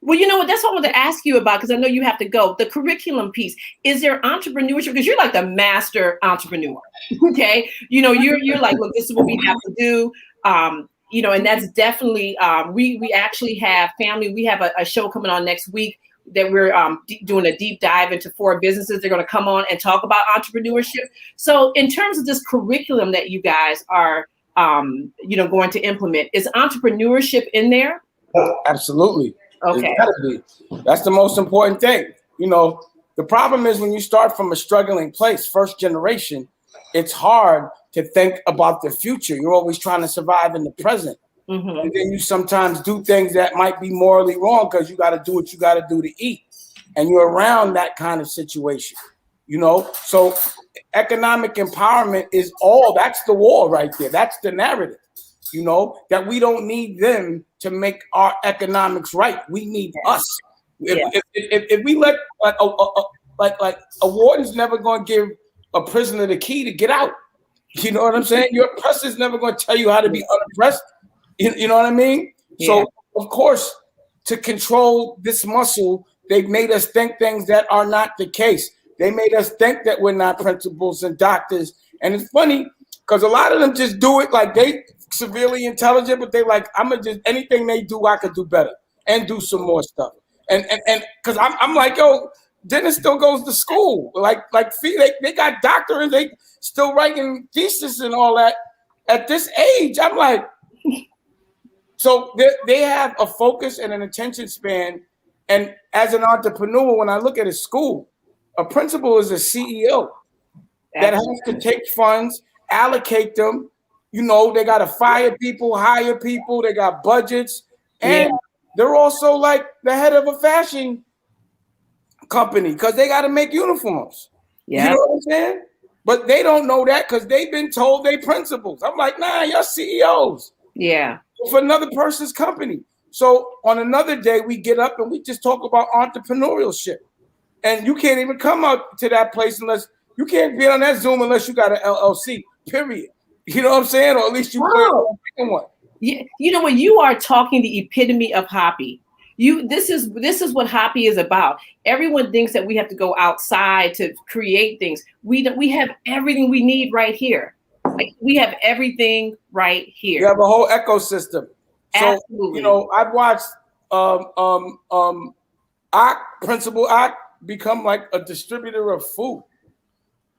Well, you know what? That's what I wanted to ask you about because I know you have to go. The curriculum piece. Is there entrepreneurship? Because you're like the master entrepreneur. Okay. You're like, look, this is what we have to do. And that's definitely we actually have family. We have a show coming on next week that we're doing a deep dive into 4 businesses. They're going to come on and talk about entrepreneurship. So in terms of this curriculum that you guys are going to implement, is entrepreneurship in there? Absolutely. Okay. That's the most important thing. The problem is when you start from a struggling place, first generation, it's hard to think about the future. You're always trying to survive in the present. Mm-hmm. And then you sometimes do things that might be morally wrong because you got to do what you got to do to eat. And you're around that kind of situation, So economic empowerment is that's the war right there. That's the narrative. That we don't need them to make our economics right. We need us. If we let like a warden's never going to give a prisoner the key to get out. You know what I'm saying? Your oppressor's never going to tell you how to be unoppressed. You know what I mean? Yeah. So of course, to control this muscle, they've made us think things that are not the case. They made us think that we're not principals and doctors. And it's funny because a lot of them just do it like they severely intelligent, but they like, I'm gonna just anything they do, I could do better and do some more stuff. And because I'm like, yo, Dennis still goes to school. Like they got doctorates, they still writing thesis and all that at this age. I'm like, so they have a focus and an attention span. And as an entrepreneur, when I look at a school, a principal is a CEO that has to take funds, allocate them. They got to fire people, hire people. They got budgets. And they're also like the head of a fashion company because they got to make uniforms. Yeah. You know what I'm saying? But they don't know that because they've been told they principals. I'm like, nah, you're CEOs. Yeah. For another person's company. So on another day, we get up and we just talk about entrepreneurship. And you can't even come up to that place unless you can't be on that Zoom unless you got an LLC, period. You know what I'm saying? Or at least you play one. Yeah, when you are talking the epitome of HAPI, this is what HAPI is about. Everyone thinks that we have to go outside to create things. We have everything we need right here. Like, we have everything right here. You have a whole ecosystem. Absolutely. So, I've watched Principal Ak become like a distributor of food.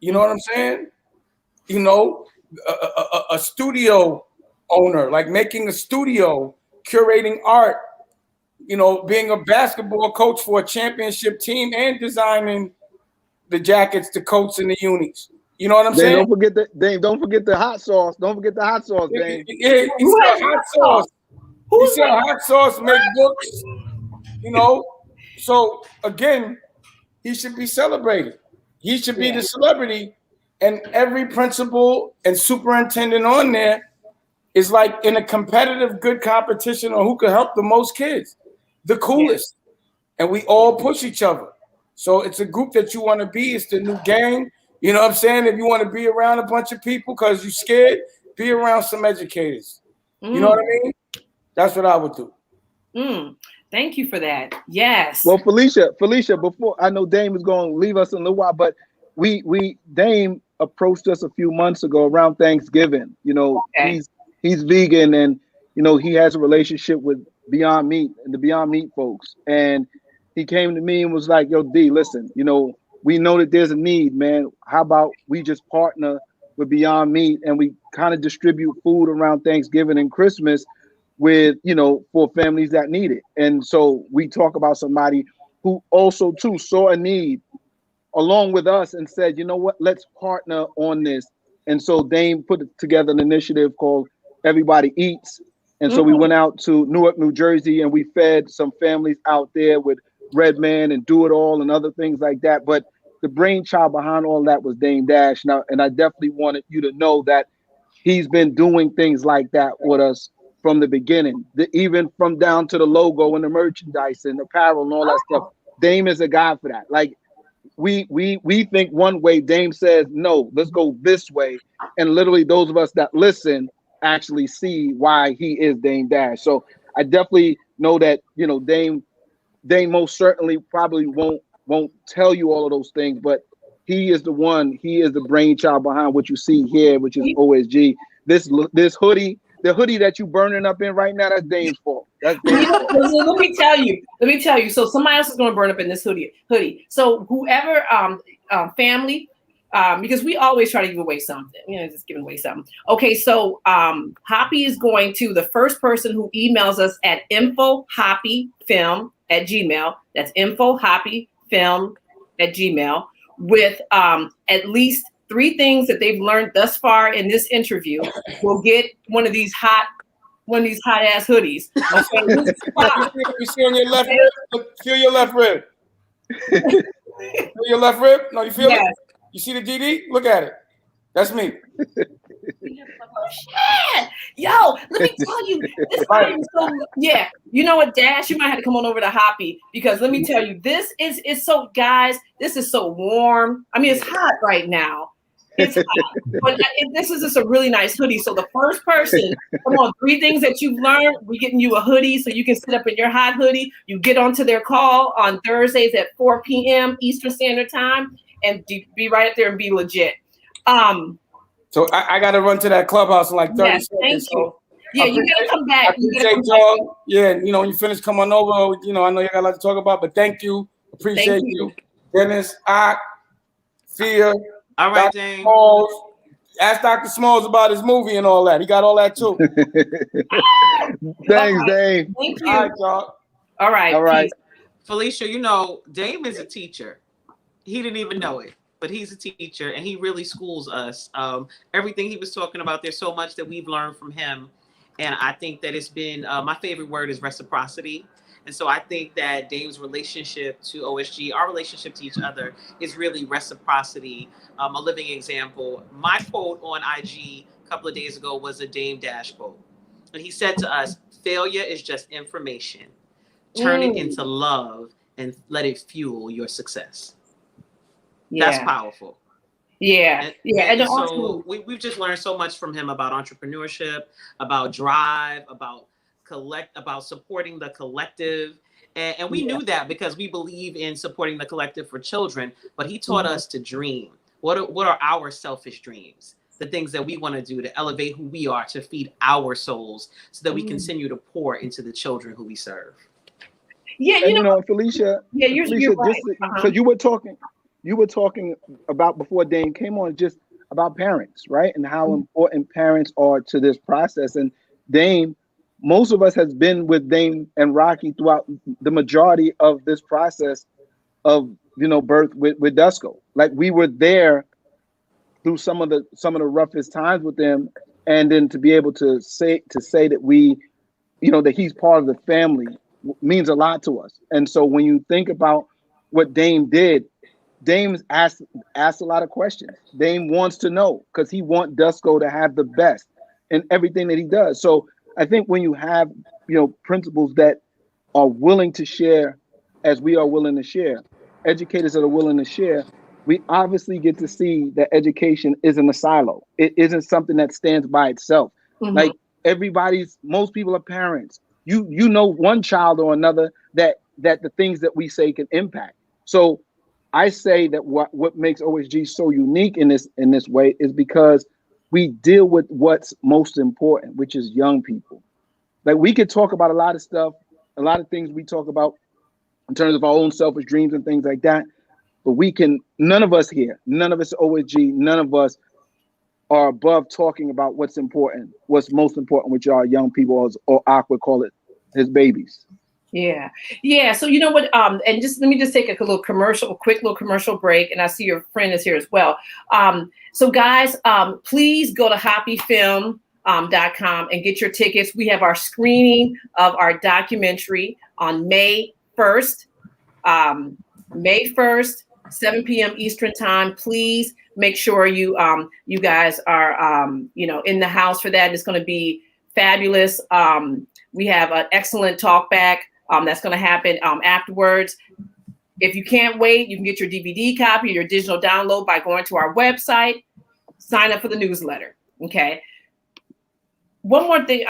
You know what I'm saying? A studio owner, like making a studio, curating art, being a basketball coach for a championship team and designing the jackets, the coats, and the unis. You know what I'm saying? Don't forget the hot sauce. Don't forget the hot sauce, Dame. Yeah, he sell hot sauce. He sell hot sauce, make books. So again, he should be celebrated. He should be the celebrity. And every principal and superintendent on there is like in a competitive, good competition on who can help the most kids, the coolest. And we all push each other. So it's a group that you want to be. It's the new gang. You know what I'm saying? If you want to be around a bunch of people because you're scared, be around some educators. You know what I mean? That's what I would do. Thank you for that. Yes. Well, Felicia, before I know Dame is going to leave us in a little while, but Dame approached us a few months ago around Thanksgiving. You know, he's vegan, and you know, he has a relationship with Beyond Meat and the Beyond Meat folks. And he came to me and was like, yo, D, listen, you know, we know that there's a need, man. How about we just partner with Beyond Meat and we kind of distribute food around Thanksgiving and Christmas with, you know, for families that need it. And so we talk about somebody who also too saw a need along with us and said, you know what, let's partner on this. And so Dame put together an initiative called Everybody Eats. And so we went out to Newark, New Jersey, and we fed some families out there with Red Man and Do It All and other things like that. But the brainchild behind all that was Damon Dash. Now, and I definitely wanted you to know that he's been doing things like that with us from the beginning, even from down to the logo and the merchandise and apparel and all that stuff. Dame is a guy for that. Like we think one way, Dame says, no, let's go this way. And literally those of us that listen actually see why he is Damon Dash. So I definitely know that, you know, Dame most certainly probably won't tell you all of those things, but he is the brainchild behind what you see here, which is OSG. This hoodie, the hoodie that you burning up in right now, that's Dame's fault. That's Dame's fault. Let me tell you. So somebody else is going to burn up in this hoodie. So whoever family, because we always try to give away something, you know, just giving away something. Okay, so HAPI is going to the first person who emails us at infohapifilm@gmail. That's infohapifilm@gmail with at least 3 things that they've learned thus far in this interview. Will get one of these hot ass hoodies. Okay, you see on your left rib? Feel your left rib. Feel your left rib? No, you feel it? You see the DD? Look at it. That's me. Oh, shit. Yo, let me tell you, this item is so, yeah. You know what, Dash, you might have to come on over to HAPI, because let me tell you, this is so, guys, this is so warm. I mean, it's hot right now. It's hot. But this is just a really nice hoodie. So the first person, come on, 3 things that you've learned, we're getting you a hoodie so you can sit up in your hot hoodie. You get onto their call on Thursdays at 4 p.m. Eastern Standard Time and be right up there and be legit. So I got to run to that clubhouse in like 30 seconds. Thank you. Yeah, you got to come back. Yeah, you know, when you finish, come on over. You know, I know you got a lot to talk about, but thank you. Appreciate you. Dennis, Fia. All right, Dr. Dame. Smalls. Ask Dr. Smalls about his movie and all that. He got all that too. Thanks, Dame. Thank you. All right, y'all. All right. Felicia, you know, Dame is a teacher. He didn't even know it, but he's a teacher and he really schools us. Everything he was talking about, there's so much that we've learned from him. And I think that it's been, my favorite word is reciprocity. And so I think that Dame's relationship to OSG, our relationship to each other, is really reciprocity, a living example. My quote on IG a couple of days ago was a Dame Dash quote. And he said to us, failure is just information. Turn it into love and let it fuel your success. Yeah. That's powerful. Yeah. And so we've just learned so much from him about entrepreneurship, about drive, about supporting the collective. And we knew that because we believe in supporting the collective for children, but he taught us to dream. What are our selfish dreams? The things that we want to do to elevate who we are, to feed our souls so that we continue to pour into the children who we serve. Yeah, you know, Felicia. Yeah, you're right. So you were talking about before Dame came on, just about parents, right? And how important parents are to this process. And Dame, most of us has been with Dame and Rocky throughout the majority of this process of, you know, birth with Dusko. Like we were there through some of the roughest times with them, and then to be able to say that we, you know, that he's part of the family means a lot to us. And so when you think about what Dame did, Dame's asked a lot of questions. Dame wants to know because he wants Dusko to have the best in everything that he does. So I think when you have, you know, principals that are willing to share as we are willing to share, educators that are willing to share, we obviously get to see that education isn't a silo. It isn't something that stands by itself. Like most people are parents. You know one child or another that the things that we say can impact. So I say that what makes OSG so unique in this way is because we deal with what's most important, which is young people. Like we could talk about a lot of stuff, a lot of things we talk about in terms of our own selfish dreams and things like that. But none of us here, none of us at OSG, none of us are above talking about what's important, what's most important, which are young people, or Akbar call it his babies. Yeah. So you know what? And let me take a quick little commercial break. And I see your friend is here as well. So guys, please go to HAPIFilm.com and get your tickets. We have our screening of our documentary on May 1st. May 1st, 7 p.m. Eastern time. Please make sure you guys are in the house for that. It's going to be fabulous. We have an excellent talk back that's going to happen afterwards. If you can't wait, you can get your DVD copy, your digital download by going to our website. Sign up for the newsletter. Okay. One more thing.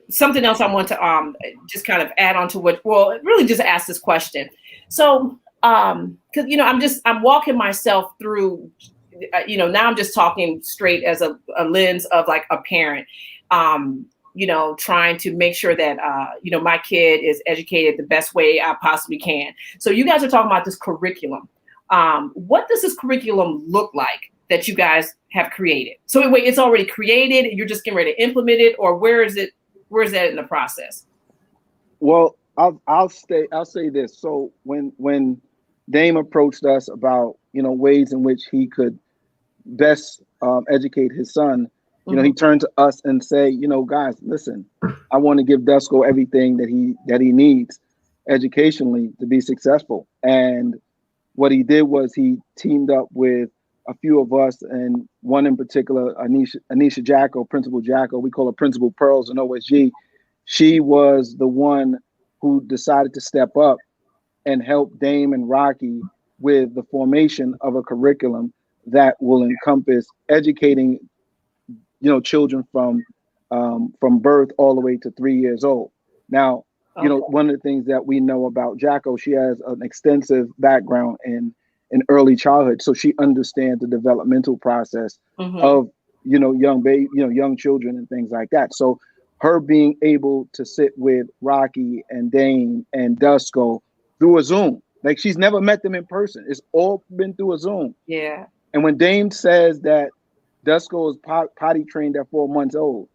Something else I want to just kind of add on to really just ask this question. So, because I'm walking myself through, now I'm just talking straight as a lens of like a parent, trying to make sure that my kid is educated the best way I possibly can. So you guys are talking about this curriculum. What does this curriculum look like that you guys have created? So wait, it's already created, you're just getting ready to implement it, or where's that in the process? Well, I'll say this. So when Dame approached us about ways in which he could best educate his son, he turned to us and say, guys, listen, I want to give Dusko everything that he needs educationally to be successful. And what he did was he teamed up with a few of us, and one in particular, Anisha Jacko, Principal Jacko, we call her Principal Pearls in OSG. She was the one who decided to step up and help Dame and Rocky with the formation of a curriculum that will encompass educating, children from birth all the way to 3 years old. Now, one of the things that we know about Jacko, she has an extensive background in early childhood, so she understands the developmental process of young children and things like that. So her being able to sit with Rocky and Dame and Dusko through a Zoom, like she's never met them in person. It's all been through a Zoom. Yeah. And when Dame says that Dusko is potty trained at 4 months old,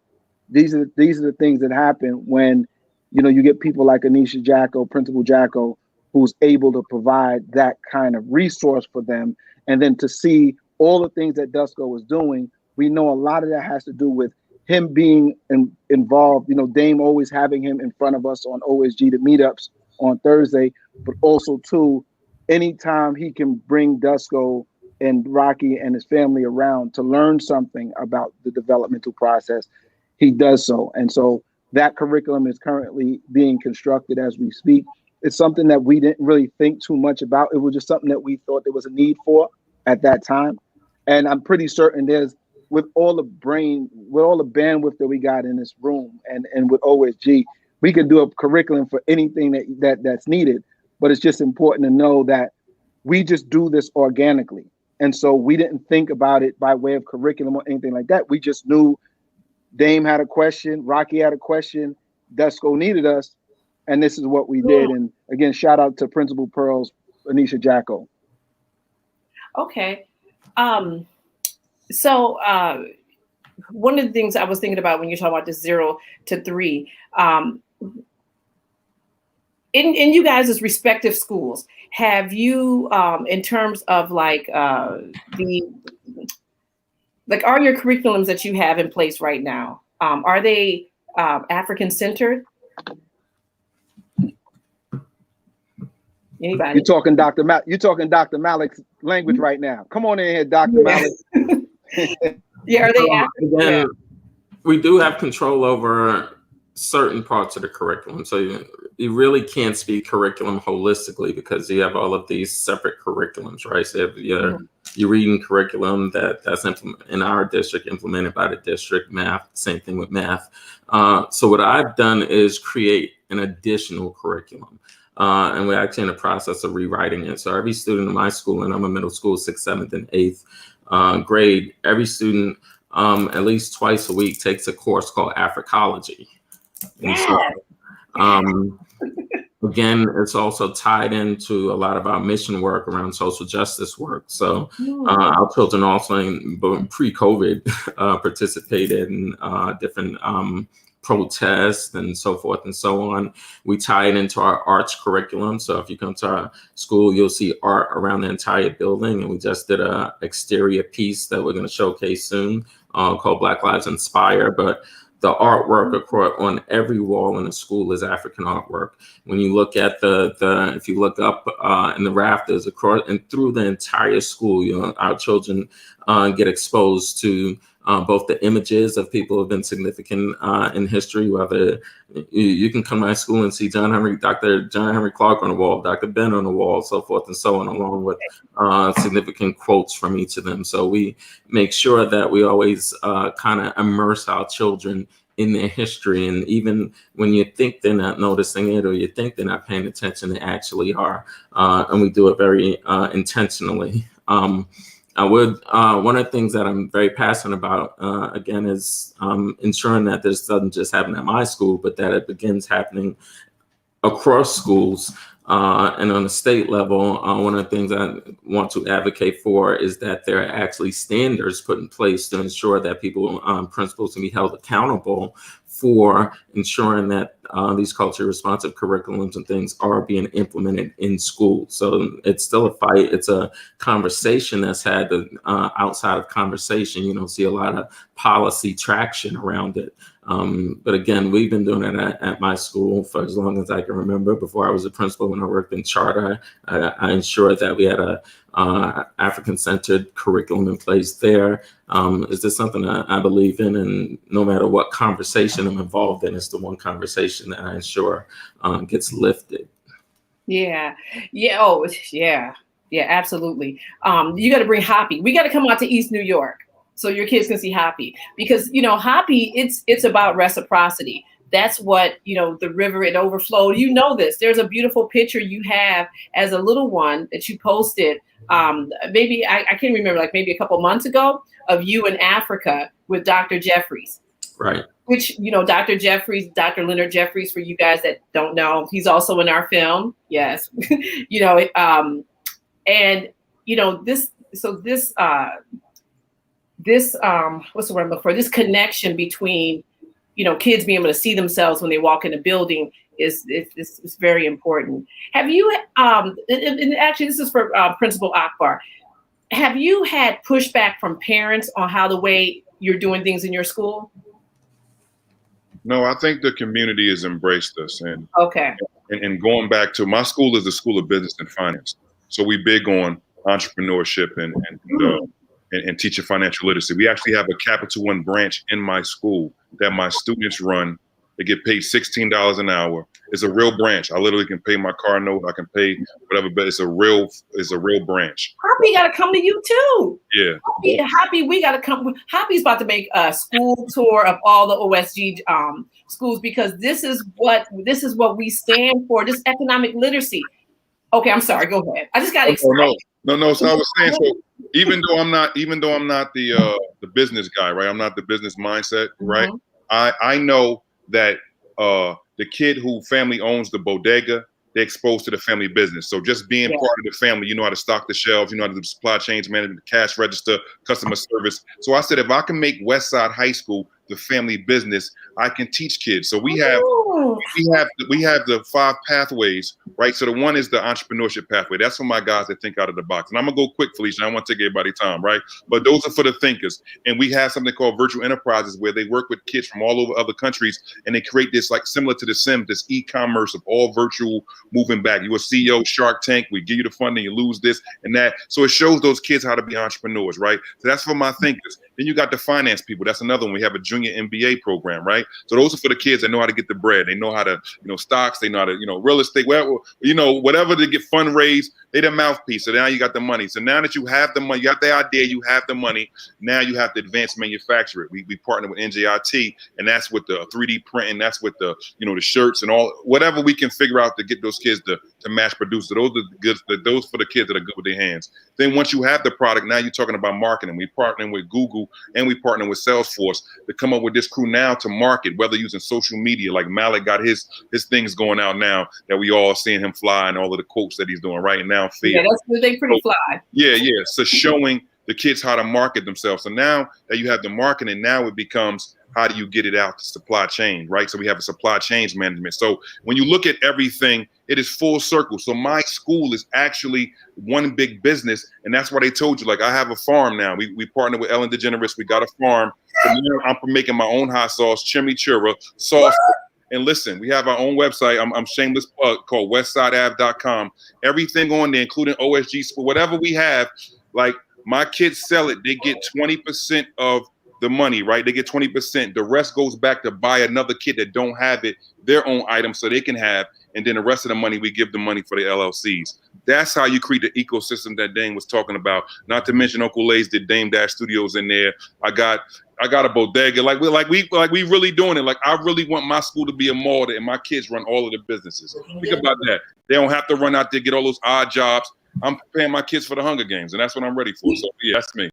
these are the things that happen when you get people like Anisha Jacko, Principal Jacko, who's able to provide that kind of resource for them. And then to see all the things that Dusko was doing, we know a lot of that has to do with him being involved. Dame always having him in front of us on OSG, the meetups on Thursday, but also too, anytime he can bring Dusko and Rocky and his family around to learn something about the developmental process, he does so. And so that curriculum is currently being constructed as we speak. It's something that we didn't really think too much about. It was just something that we thought there was a need for at that time. And I'm pretty certain with all the bandwidth that we got in this room and with OSG, we could do a curriculum for anything that's needed. But it's just important to know that we just do this organically. And so we didn't think about it by way of curriculum or anything like that. We just knew Dame had a question, Rocky had a question, Dusko needed us, and this is what we did. And again, shout out to Principal Pearls, Anisha Jacko. Okay. So one of the things I was thinking about when you're talking about this 0 to 3, in you guys' respective schools, have you, in terms of are your curriculums that you have in place right now, are they African centered? Anybody? You're talking Dr. Malik's language right now. Come on in here, Dr. Malik. Yeah, are they African? Again, we do have control over certain parts of the curriculum. So, you really can't speak curriculum holistically because you have all of these separate curriculums, right? So you're reading curriculum that's in our district, implemented by the district. Math, same thing with math. So what I've done is create an additional curriculum. And we're actually in the process of rewriting it. So every student in my school, and I'm a middle school, 6th, 7th, and 8th grade, every student at least twice a week takes a course called Africology. And so, again, it's also tied into a lot of our mission work around social justice work. So our children also, pre-COVID, participated in different protests and so forth and so on. We tie it into our arts curriculum. So if you come to our school, you'll see art around the entire building. And we just did a exterior piece that we're going to showcase soon called Black Lives Inspire. But the artwork on every wall in the school is African artwork. When you look at if you look up in the rafters across and through the entire school, our children get exposed to both the images of people who have been significant in history, whether you can come to my school and see Dr. John Henry Clark on the wall, Dr. Ben on the wall, so forth and so on, along with significant quotes from each of them. So we make sure that we always kind of immerse our children in their history. And even when you think they're not noticing it or you think they're not paying attention, they actually are. And we do it very intentionally. One of the things that I'm very passionate about, again, is ensuring that this doesn't just happen at my school, but that it begins happening across schools. And on the state level, one of the things I want to advocate for is that there are actually standards put in place to ensure that principals can be held accountable for ensuring that these culturally responsive curriculums and things are being implemented in school. So it's still a fight. It's a conversation that's had outside of conversation. You don't see a lot of policy traction around it. But again, we've been doing it at my school for as long as I can remember. Before I was a principal, when I worked in charter, I ensured that we had a African-centered curriculum in place there. Is this something I believe in? And no matter what conversation I'm involved in, it's the one conversation that I ensure gets lifted. Yeah. Oh, yeah, absolutely. You got to bring HAPI. We got to come out to East New York so your kids can see HAPI, because HAPI, it's about reciprocity. That's what, the river, it overflowed. This. There's a beautiful picture you have as a little one that you posted. Maybe I can't remember, like maybe a couple months ago, of you in Africa with Dr. Jeffries. Right. Which, Dr. Jeffries, Dr. Leonard Jeffries, for you guys that don't know, he's also in our film. Yes. This what's the word I'm looking for? This connection between, kids being able to see themselves when they walk in a building is very important. Have you, and actually this is for Principal Akbar, have you had pushback from parents on how the way you're doing things in your school? No, I think the community has embraced us. And okay. And going back to my school is the School of Business and Finance. So we big on entrepreneurship and teaching financial literacy. We actually have a Capital One branch in my school that my students run. They get paid $16 an hour. It's a real branch. I literally can pay my car note. I can pay whatever, but it's a real branch. HAPI got to come to you too. Yeah. HAPI, we got to come. HAPI's about to make a school tour of all the OSG schools, because this is what we stand for. This economic literacy. Okay, I'm sorry. Go ahead. I just got excited. No. So I was saying, so even though I'm not the business guy, right? I'm not the business mindset, right? I know that the kid who family owns the bodega, they're exposed to the family business. So just being part of the family, you know how to stock the shelves, you know how to do supply chains management, cash register, customer service. So I said, if I can make Westside High School the family business, I can teach kids. So we have the 5 pathways, right? So the one is the entrepreneurship pathway. That's for my guys that think out of the box. And I'm gonna go quick, Felicia. I don't want to take everybody's time, right? But those are for the thinkers. And we have something called virtual enterprises where they work with kids from all over other countries, and they create this, like similar to The Sims, this e-commerce of all virtual moving back. You're a CEO, Shark Tank, we give you the funding, you lose this and that. So it shows those kids how to be entrepreneurs, right? So that's for my thinkers. Then you got the finance people. That's another one. We have a junior MBA program, right? So those are for the kids that know how to get the bread. They know know how to, stocks. They know how to, real estate, whatever to get fundraised. They the mouthpiece. So now you got the money. So now that you have the money, you got the idea, you have the money. Now you have to advance manufacture it. We partner with NJIT, and that's with the 3D printing. That's with the, the shirts and all, whatever we can figure out to get those kids to mass produce. So those are good. Those for the kids that are good with their hands. Then once you have the product, now you're talking about marketing. We partnering with Google and we partner with Salesforce to come up with this crew now to market, whether using social media, like Malik got his things going out now that we all seeing him fly and all of the quotes that he's doing right now. Yeah, that's good. They pretty fly. Yeah. So showing the kids how to market themselves. So now that you have the marketing, now it becomes how do you get it out to supply chain, right? So we have a supply chain management. So when you look at everything, it is full circle. So my school is actually one big business. And that's why they told you, like, I have a farm now. We partner with Ellen DeGeneres. We got a farm. So now I'm making my own hot sauce, chimichurri, sauce. And listen, we have our own website. I'm shameless plug, called westsideave.com. Everything on there, including OSG, whatever we have, like my kids sell it. They get 20% of the money, right? They get 20%. The rest goes back to buy another kid that don't have it, their own item so they can have. And then the rest of the money, we give the money for the LLCs. That's how you create the ecosystem that Dame was talking about. Not to mention Uncle Lay's did Dame Dash Studios in there. I got a bodega. Like we really doing it. Like I really want my school to be a mall and my kids run all of the businesses. Think about that. They don't have to run out there, get all those odd jobs. I'm preparing my kids for the Hunger Games, and that's what I'm ready for. So yeah, that's me.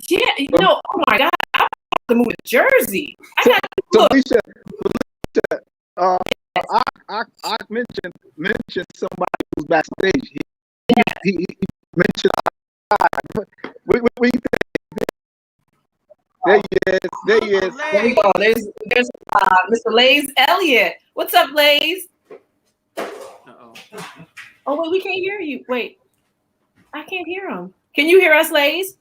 Yeah, oh my God, I'm to move to Jersey. I mentioned somebody who's backstage. He mentioned. What do you think? There he is. There's Mr. Lays Elliott. What's up, Lays? Oh wait, we can't hear you. Wait, I can't hear him. Can you hear us, Lays?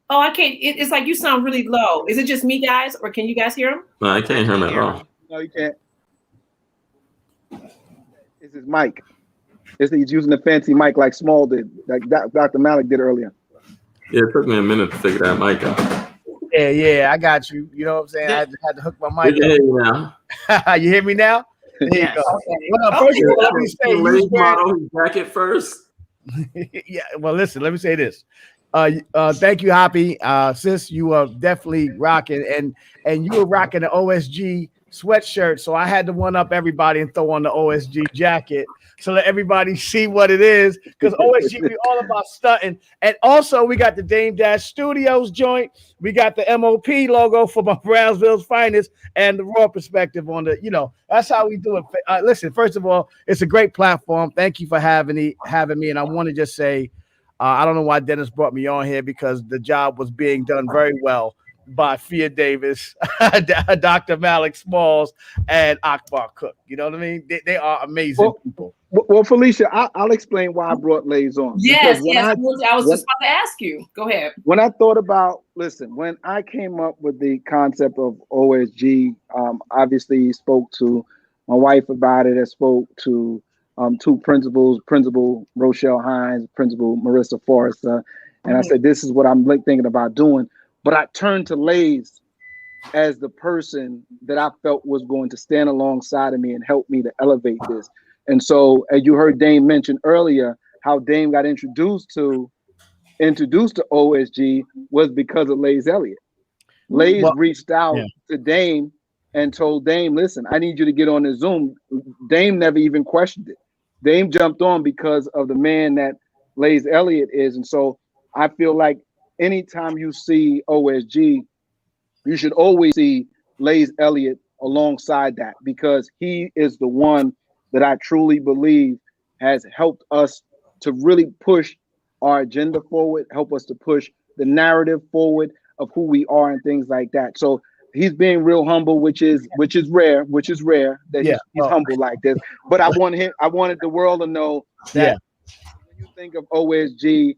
Oh, I can't. It's like you sound really low. Is it just me, guys, or can you guys hear him? No, I can't hear him at all. No, you can't. It's his mic. He's using a fancy mic like Small did, like Dr. Malik did earlier. Yeah, it took me a minute to figure that mic out. Yeah, I got you. You know what I'm saying? I had to hook my mic up. You hear me now? There you go. Well, first of all, let me say, model his jacket first. Yeah, well, listen, let me say this. Thank you, HAPI. Sis, you are definitely rocking, and you were rocking the OSG sweatshirt, so I had to one up everybody and throw on the OSG jacket so let everybody see what it is, because OSG be all about stunting. And also we got the Dame Dash Studios joint, we got the MOP logo for my Brownsville's finest, and the raw perspective on the, that's how we do it. Listen, first of all, it's a great platform. Thank you for having me, and I want to just say I don't know why Dennis brought me on here, because the job was being done very well by Fia Davis, Dr. Malik Smalls, and Akbar Cook. You know what I mean? They are amazing people. Well, Felicia, I'll explain why I brought Lays on. Yes. I was just about to ask you. Go ahead. When I thought about, when I came up with the concept of OSG, obviously spoke to my wife about it. I spoke to two principals, Principal Rochelle Hines, Principal Marissa Forrester, and I said, this is what I'm thinking about doing. But I turned to Lays as the person that I felt was going to stand alongside of me and help me to elevate this. And so, as you heard Dame mention earlier, how Dame got introduced to OSG was because of Lays Elliott. Lays reached out to Dame and told Dame, listen, I need you to get on the Zoom. Dame never even questioned it. Dame jumped on because of the man that Lays Elliott is. And so I feel like anytime you see OSG, you should always see Lays Elliott alongside that, because he is the one that I truly believe has helped us to really push our agenda forward, help us to push the narrative forward of who we are and things like that. So he's being real humble, which is rare that he's humble like this. But I wanted the world to know that when you think of OSG,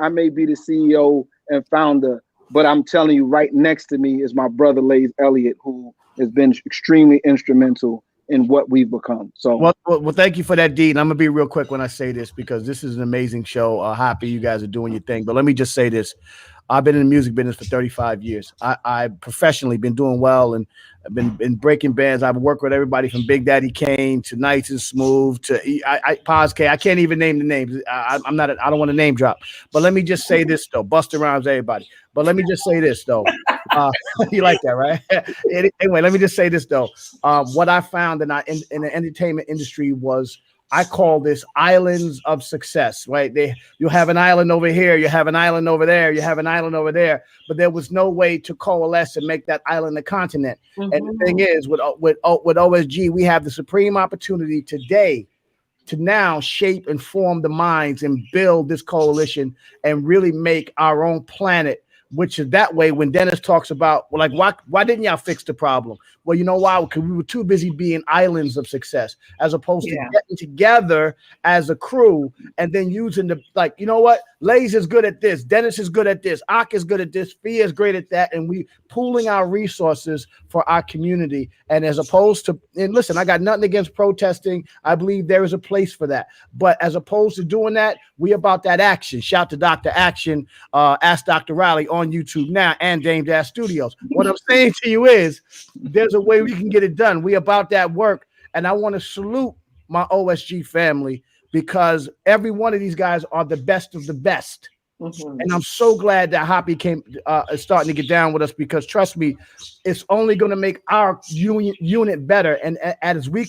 I may be the CEO and founder, but I'm telling you, right next to me is my brother Lays Elliott, who has been extremely instrumental in what we've become. So well, thank you for that, Dean. I'm gonna be real quick when I say this, because this is an amazing show. HAPI, you guys are doing your thing, but let me just say this. I've been in the music business for 35 years. I've professionally been doing well, and I've been breaking bands. I've worked with everybody from Big Daddy Kane to Nice and Smooth to Paz K. I can't even name the names. I don't want to name drop. But let me just say this though, Busta Rhymes, everybody. But let me just say this though. You like that, right? Anyway, let me just say this though. What I found in the entertainment industry was, I call this islands of success, right? You have an island over here, you have an island over there, you have an island over there, but there was no way to coalesce and make that island a continent. Mm-hmm. And the thing is, with OSG, we have the supreme opportunity today to now shape and form the minds and build this coalition and really make our own planet. Which is that way when Dennis talks about, well, like, why didn't y'all fix the problem? Well, you know why? Because we were too busy being islands of success, as opposed to getting together as a crew and then using the, like, you know what? Lays is good at this. Dennis is good at this. Ak is good at this. Fia is great at that. And we pooling our resources for our community. And as opposed to, and listen, I got nothing against protesting. I believe there is a place for that. But as opposed to doing that, we about that action. Shout to Dr. Action. Ask Dr. Riley on YouTube now and Damon Dash Studios. What I'm saying to you is there's a way we can get it done. We about that work. And I want to salute my OSG family, because every one of these guys are the best of the best. Mm-hmm. And I'm so glad that HAPI is starting to get down with us, because trust me, it's only going to make our unit better. And as we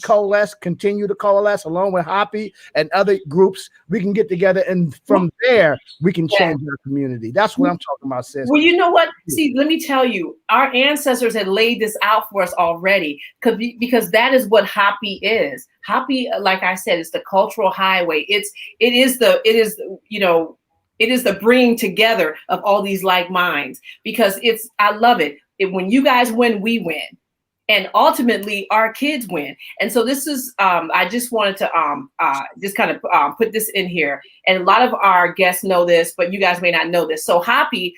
continue to coalesce along with HAPI and other groups, we can get together, and from there we can change our community. That's what I'm talking about, sis. Well, you know what? See, let me tell you, our ancestors had laid this out for us already, because that is what HAPI is. HAPI, like I said, is the cultural highway. It is the bringing together of all these like minds, because I love it. When you guys win, we win. And ultimately our kids win. And so this is, I just wanted to just kind of put this in here. And a lot of our guests know this, but you guys may not know this. So HAPI,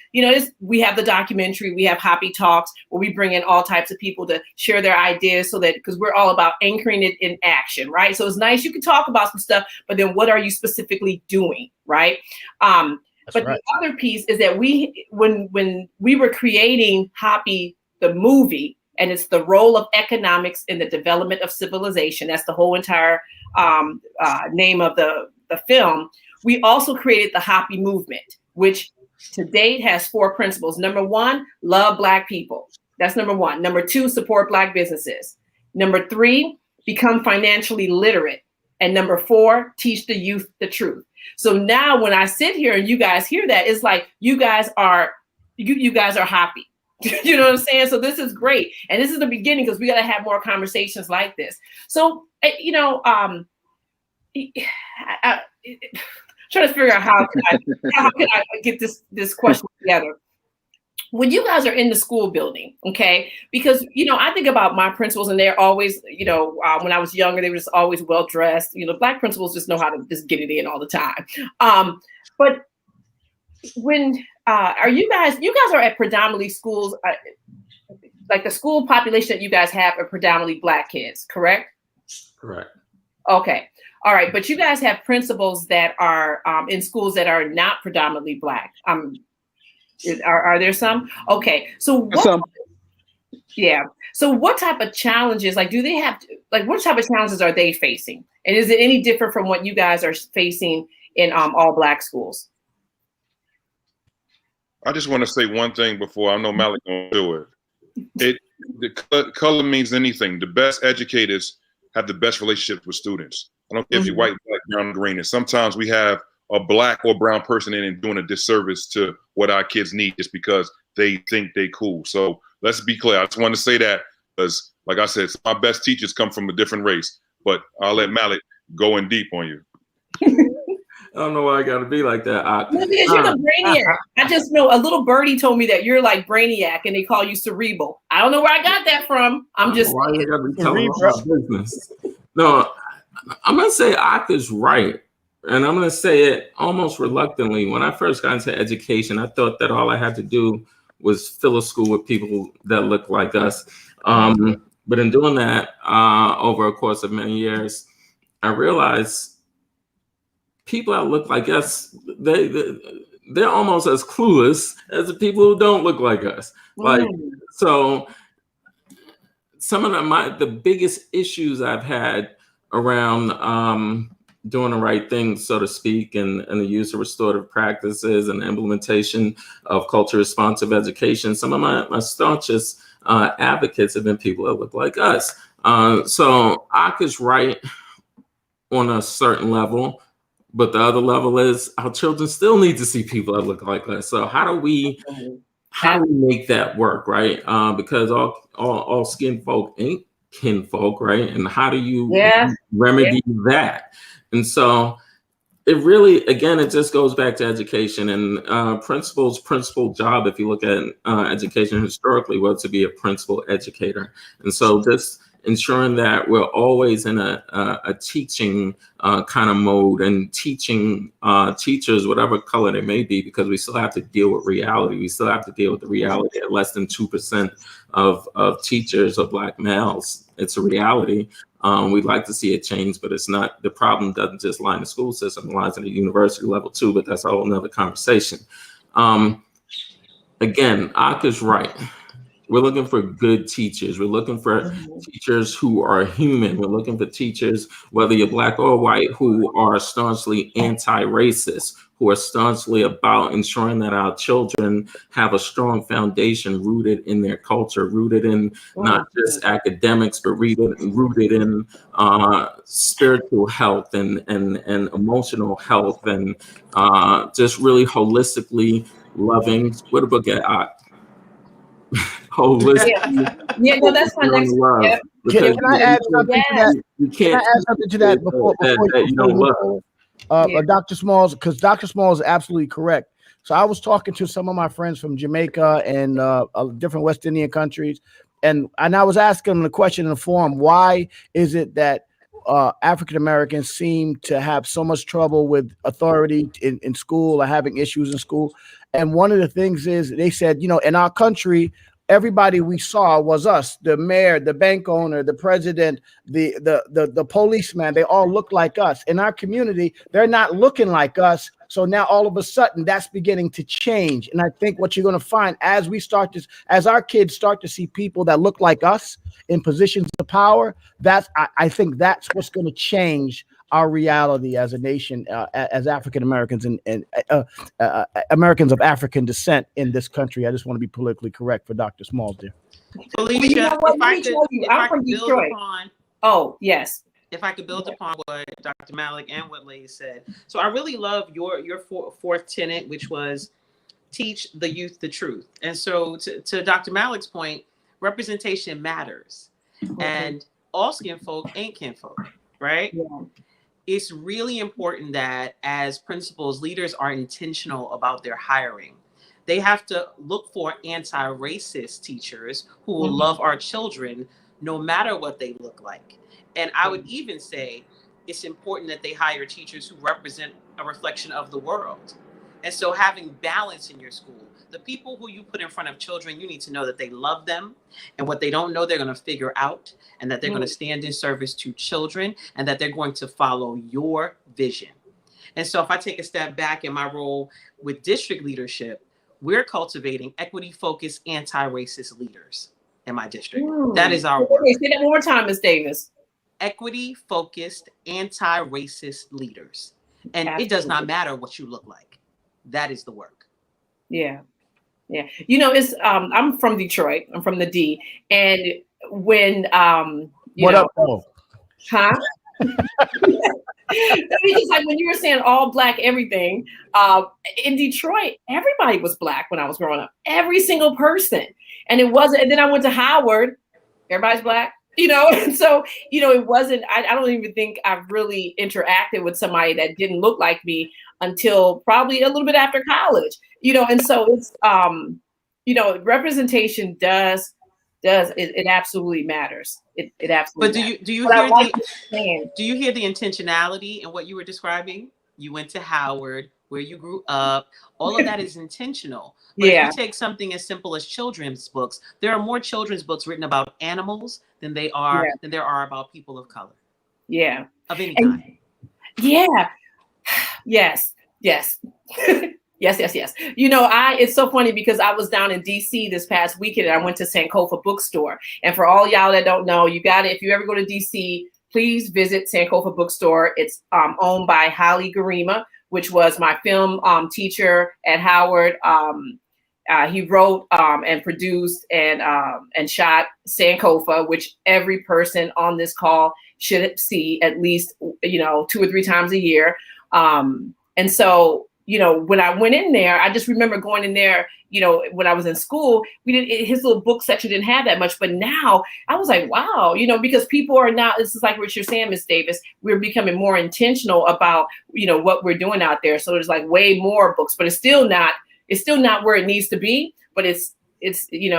we have the documentary, we have HAPI Talks, where we bring in all types of people to share their ideas, so that, because we're all about anchoring it in action, right? So it's nice, you can talk about some stuff, but then what are you specifically doing, right? But right. The other piece is that when we were creating HAPI, the movie, and it's the role of economics in the development of civilization. That's the whole entire name of the film. We also created the HAPI movement, which to date has 4 principles. Number 1, love Black people. That's number 1. Number 2, support Black businesses. Number 3, become financially literate. And number 4, teach the youth the truth. So now when I sit here and you guys hear that, it's like you guys are happy. You know what I'm saying? So this is great. And this is the beginning, because we got to have more conversations like this. So, trying to figure out how can I get this question together. When you guys are in the school building, okay, because, I think about my principals, and they're always, when I was younger, they were just always well-dressed. Black principals just know how to just get it in all the time. But when you guys are at predominantly schools, like the school population that you guys have are predominantly Black kids, correct? Correct. Okay. All right. But you guys have principals that are in schools that are not predominantly Black. Are there some? Okay. So yeah. So what type of challenges, what type of challenges are they facing? And is it any different from what you guys are facing in all Black schools? I just want to say one thing before I know Malik gonna do it. The color means anything. The best educators have the best relationships with students. I don't care if you're white, black, brown, green. And sometimes we have a Black or brown person in and doing a disservice to what our kids need just because they think they cool. So let's be clear. I just want to say that, because, like I said, my best teachers come from a different race. But I'll let Malik go in deep on you. I don't know why I got to be like that. Because you're the brainiac. I just know a little birdie told me that you're like brainiac, and they call you cerebral. I don't know where I got that from. I'm just why you got to be telling about business. No, I'm gonna say Akbar's right, and I'm gonna say it almost reluctantly. When I first got into education, I thought that all I had to do was fill a school with people that look like us. But in doing that over a course of many years, I realized people that look like us, they're almost as clueless as the people who don't look like us. Like, so some of the biggest issues I've had around doing the right thing, so to speak, and the use of restorative practices and the implementation of culture responsive education, some of my staunchest advocates have been people that look like us. So Ak is right on a certain level, but the other level is our children still need to see people that look like us. So how do we make that work, right? Because all skin folk ain't kinfolk, right? And how do you remedy that? And so it really, again, it just goes back to education, and principal's principal job, if you look at education historically, was to be a principal educator. And so just ensuring that we're always in a teaching kind of mode, and teaching teachers, whatever color they may be, because we still have to deal with reality. We still have to deal with the reality that less than 2% of teachers are Black males. It's a reality. We'd like to see it change, but it's not. The problem doesn't just lie in the school system, it lies in the university level too, but that's a whole nother conversation. Again, Ak is right. We're looking for good teachers. We're looking for teachers who are human. We're looking for teachers, whether you're Black or white, who are staunchly anti-racist, who are staunchly about ensuring that our children have a strong foundation rooted in their culture, rooted in not just academics, but rooted in spiritual health and emotional health, and just really holistically loving. What a book at holistic. Yeah, no, that's my next love. Can I add something to that? You can't add something to that before you don't love. Dr. Smalls, because Dr. Smalls is absolutely correct. So I was talking to some of my friends from Jamaica and different West Indian countries, and I was asking them the question in the forum: why is it that African Americans seem to have so much trouble with authority in school, or having issues in school? And one of the things is, they said, in our country, everybody we saw was us: the mayor, the bank owner, the president, the policeman. They all look like us. In our community, they're not looking like us. So now all of a sudden that's beginning to change. And I think what you're going to find as our kids start to see people that look like us in positions of power, I think that's what's going to change our reality as a nation, as African Americans and Americans of African descent in this country. I just want to be politically correct for Dr. Smalls there. Felicia, I'm from Detroit. If I could build upon what Dr. Malik and what Lay said. So I really love your fourth tenet, which was teach the youth the truth. And so to Dr. Malik's point, representation matters. And all skin folk ain't kinfolk, right? Yeah. It's really important that as principals, leaders are intentional about their hiring. They have to look for anti-racist teachers who will love our children no matter what they look like. And I would even say it's important that they hire teachers who represent a reflection of the world. And so having balance in your school, the people who you put in front of children, you need to know that they love them, and what they don't know, they're going to figure out, and that they're going to stand in service to children, and that they're going to follow your vision. And so if I take a step back in my role with district leadership, we're cultivating equity-focused, anti-racist leaders in my district. That is our work. Say that one more time, Ms. Davis. Equity-focused, anti-racist leaders. And It does not matter what you look like. That is the work. Yeah. Yeah. It's I'm from Detroit. I'm from the D. And when what up, Paul? Huh? Just like when you were saying all Black everything, in Detroit, everybody was Black when I was growing up. Every single person. And it wasn't, and then I went to Howard, everybody's Black. And so, it wasn't, I don't even think I've really interacted with somebody that didn't look like me until probably a little bit after college, and so it's, representation does it absolutely matters. It absolutely matters. But do you hear the intentionality in what you were describing? You went to Howard, where you grew up, all of that is intentional. But if you take something as simple as children's books, there are more children's books written about animals than there are about people of color. Yeah. Of any kind. Yeah. Yes. Yes. You know, it's so funny because I was down in DC this past weekend and I went to Sankofa Bookstore. And for all y'all that don't know, you got it. If you ever go to DC, please visit Sankofa Bookstore. It's owned by Holly Garima, which was my film teacher at Howard. He wrote and produced and shot Sankofa, which every person on this call should see at least, 2 or 3 times a year. And so, when I went in there, I just remember going in there, when I was in school, his little book section didn't have that much, but now I was like, wow, because people are now, this is like what you're saying, Ms. Davis, we're becoming more intentional about, what we're doing out there. So there's like way more books, but it's still not where it needs to be, but it's getting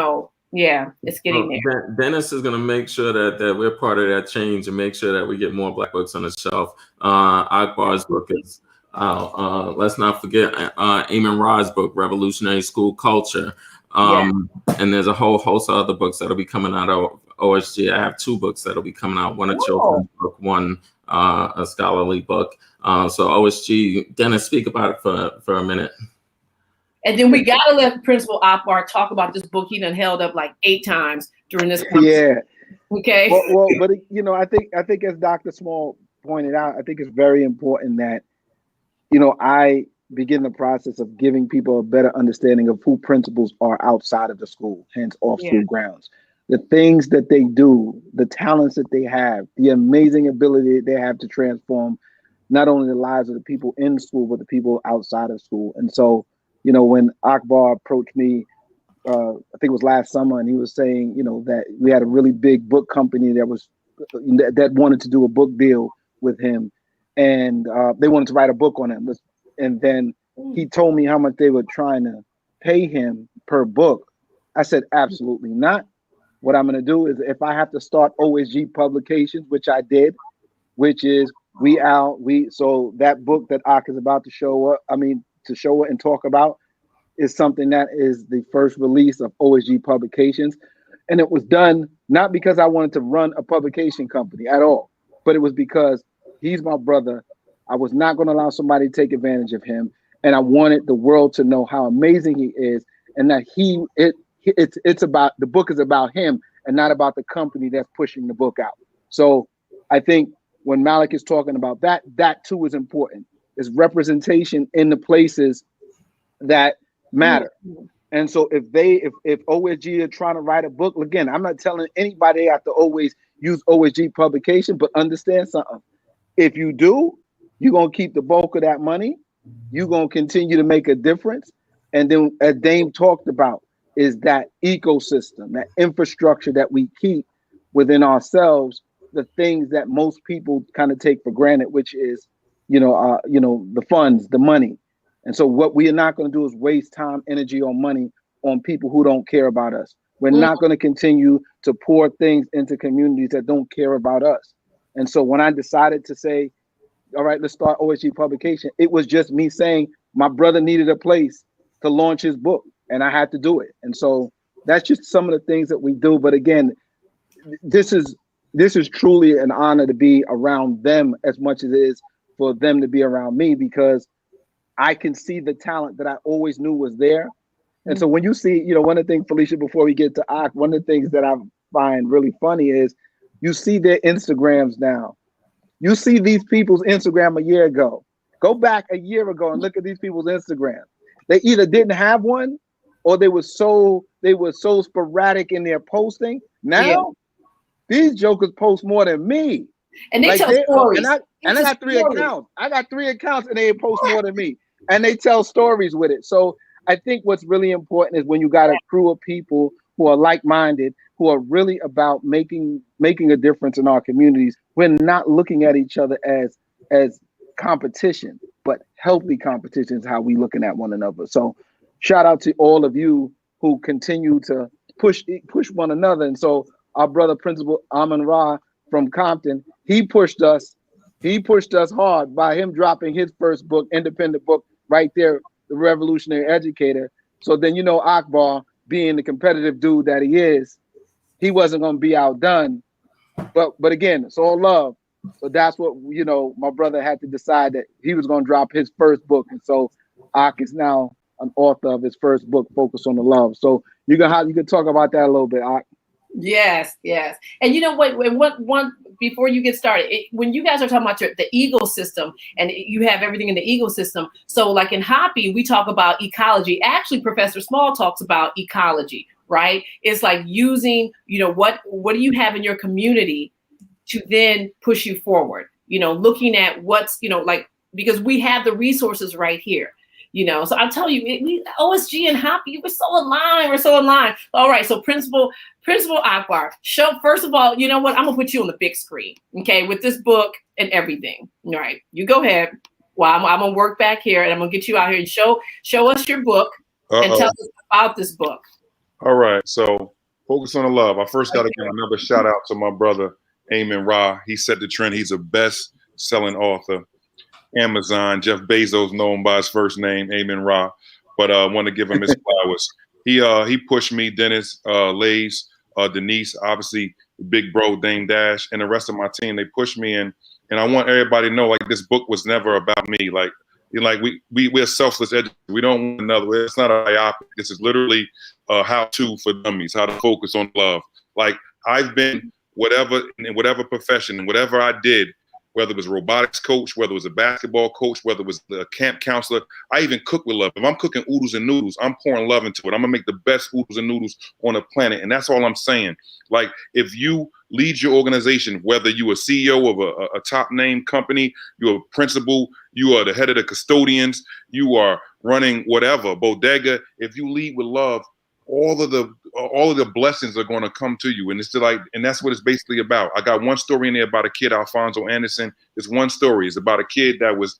there. Dennis is going to make sure that we're part of that change and make sure that we get more Black books on the shelf. Akbar's book is let's not forget Eamon Ra's book, Revolutionary School Culture. And there's a whole host of other books that'll be coming out of OSG. I have 2 books that'll be coming out, one a children's book, one a scholarly book. So OSG, Dennis, speak about it for a minute. And then we gotta let Principal Akbar talk about this book he done held up like 8 times during this conversation. Yeah. Okay. Well, but I think as Dr. Small pointed out, I think it's very important that, I begin the process of giving people a better understanding of who principals are outside of the school, hence off school grounds. The things that they do, the talents that they have, the amazing ability they have to transform not only the lives of the people in school, but the people outside of school. And so, when Akbar approached me, I think it was last summer, and he was saying, that we had a really big book company that wanted to do a book deal with him, and they wanted to write a book on him. And then he told me how much they were trying to pay him per book. I said, absolutely not. What I'm going to do is, if I have to start OSG Publications, which I did, which is so that book that Ak is about to show it and talk about is something that is the first release of OSG Publications. And it was done not because I wanted to run a publication company at all, but it was because he's my brother. I was not going to allow somebody to take advantage of him. And I wanted the world to know how amazing he is, and that the book is about him and not about the company that's pushing the book out. So I think when Malik is talking about that too is important. Is representation in the places that matter. And so if OSG are trying to write a book, again, I'm not telling anybody they have to always use OSG publication, but understand something. If you do, you're going to keep the bulk of that money. You're going to continue to make a difference. And then, as Dame talked about, is that ecosystem, that infrastructure that we keep within ourselves, the things that most people kind of take for granted, which is, the funds, the money. And so what we are not going to do is waste time, energy, or money on people who don't care about us. We're not going to continue to pour things into communities that don't care about us. And so when I decided to say, all right, let's start OSG Publication, it was just me saying my brother needed a place to launch his book, and I had to do it. And so that's just some of the things that we do. But again, this is truly an honor to be around them as much as it is for them to be around me, because I can see the talent that I always knew was there. And so when you see, one of the things, Felicia, before we get to Ak, one of the things that I find really funny is you see their Instagrams now. You see these people's Instagram a year ago. Go back a year ago and look at these people's Instagram. They either didn't have one, or they were so sporadic in their posting. Now, these jokers post more than me. And they tell stories. And I got 3 accounts. I got 3 accounts, and they post more than me. And they tell stories with it. So I think what's really important is when you got a crew of people who are like-minded, who are really about making a difference in our communities, we're not looking at each other as competition, but healthy competition is how we looking at one another. So shout out to all of you who continue to push one another. And so our brother Principal Amin Ra from Compton, he pushed us hard by him dropping his first book, independent book, right there, The Revolutionary Educator. So then, Akbar, being the competitive dude that he is, he wasn't going to be outdone. But again, it's all love. So that's what, my brother had to decide, that he was going to drop his first book. And so Ak is now an author of his first book, Focus on the Love. So you can talk about that a little bit, Ak. Yes. And you know what? Before you get started, when you guys are talking about the ecosystem, and you have everything in the ecosystem. So, like in HAPI, we talk about ecology. Actually, Professor Small talks about ecology, right? It's like using, what do you have in your community to then push you forward? Looking at what's, because we have the resources right here. So I'll tell you, we OSG and HAPI, we're so aligned. All right, so Principal Akbar, first of all, you know what? I'm gonna put you on the big screen, okay, with this book and everything. All right, you go ahead. Well, I'm gonna work back here, and I'm gonna get you out here and show us your book and tell us about this book. All right, so Focus on the Love. I first got to give another shout out to my brother Amen Ra. He set the trend. He's a best-selling author. Amazon, Jeff Bezos, known by his first name, Amen Ra, but I want to give him his flowers. He pushed me, Dennis, Lays, Denise, obviously big bro Damon Dash, and the rest of my team. They pushed me in, and I want everybody to know, like, this book was never about me. Like we're selfless educators. We don't want another. It's not a biopic. This is literally how-to for dummies, how to focus on love. Like, I've been in whatever profession and whatever I did, whether it was a robotics coach, whether it was a basketball coach, whether it was the camp counselor. I even cook with love. If I'm cooking oodles and noodles, I'm pouring love into it. I'm gonna make the best oodles and noodles on the planet. And that's all I'm saying. Like, if you lead your organization, whether you are CEO of a top name company, you're a principal, you are the head of the custodians, you are running whatever, bodega, if you lead with love, all of the blessings are going to come to you. And it's and that's what it's basically about. I got one story in there about a kid, Alfonso Anderson. It's one story. It's about a kid that was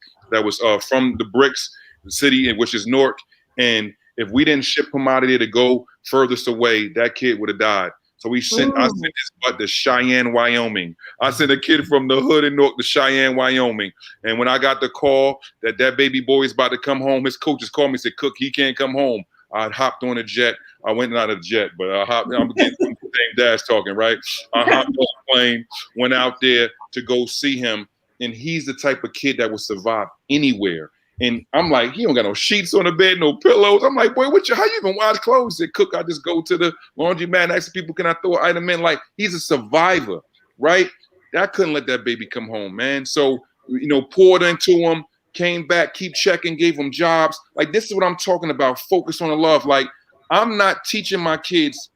from the bricks city, which is Newark. And if we didn't ship him out of there to go furthest away, that kid would have died. So I sent this butt to Cheyenne, Wyoming. I sent a kid from the hood in Newark to Cheyenne, Wyoming. And when I got the call that baby boy is about to come home, his coaches called me and said, Cook, he can't come home. I hopped on a jet. I went not a jet, but I'm getting Damon Dash talking, right? I hopped on a plane, went out there to go see him, and he's the type of kid that will survive anywhere. And I'm like, he don't got no sheets on the bed, no pillows. I'm like, boy, how you even wash clothes? He said, Cook, I just go to the laundromat and ask people, can I throw an item in? Like, he's a survivor, right? I couldn't let that baby come home, man. So, poured into him, came back, keep checking, gave them jobs. Like, this is what I'm talking about. Focus on the love. Like, I'm not teaching my kids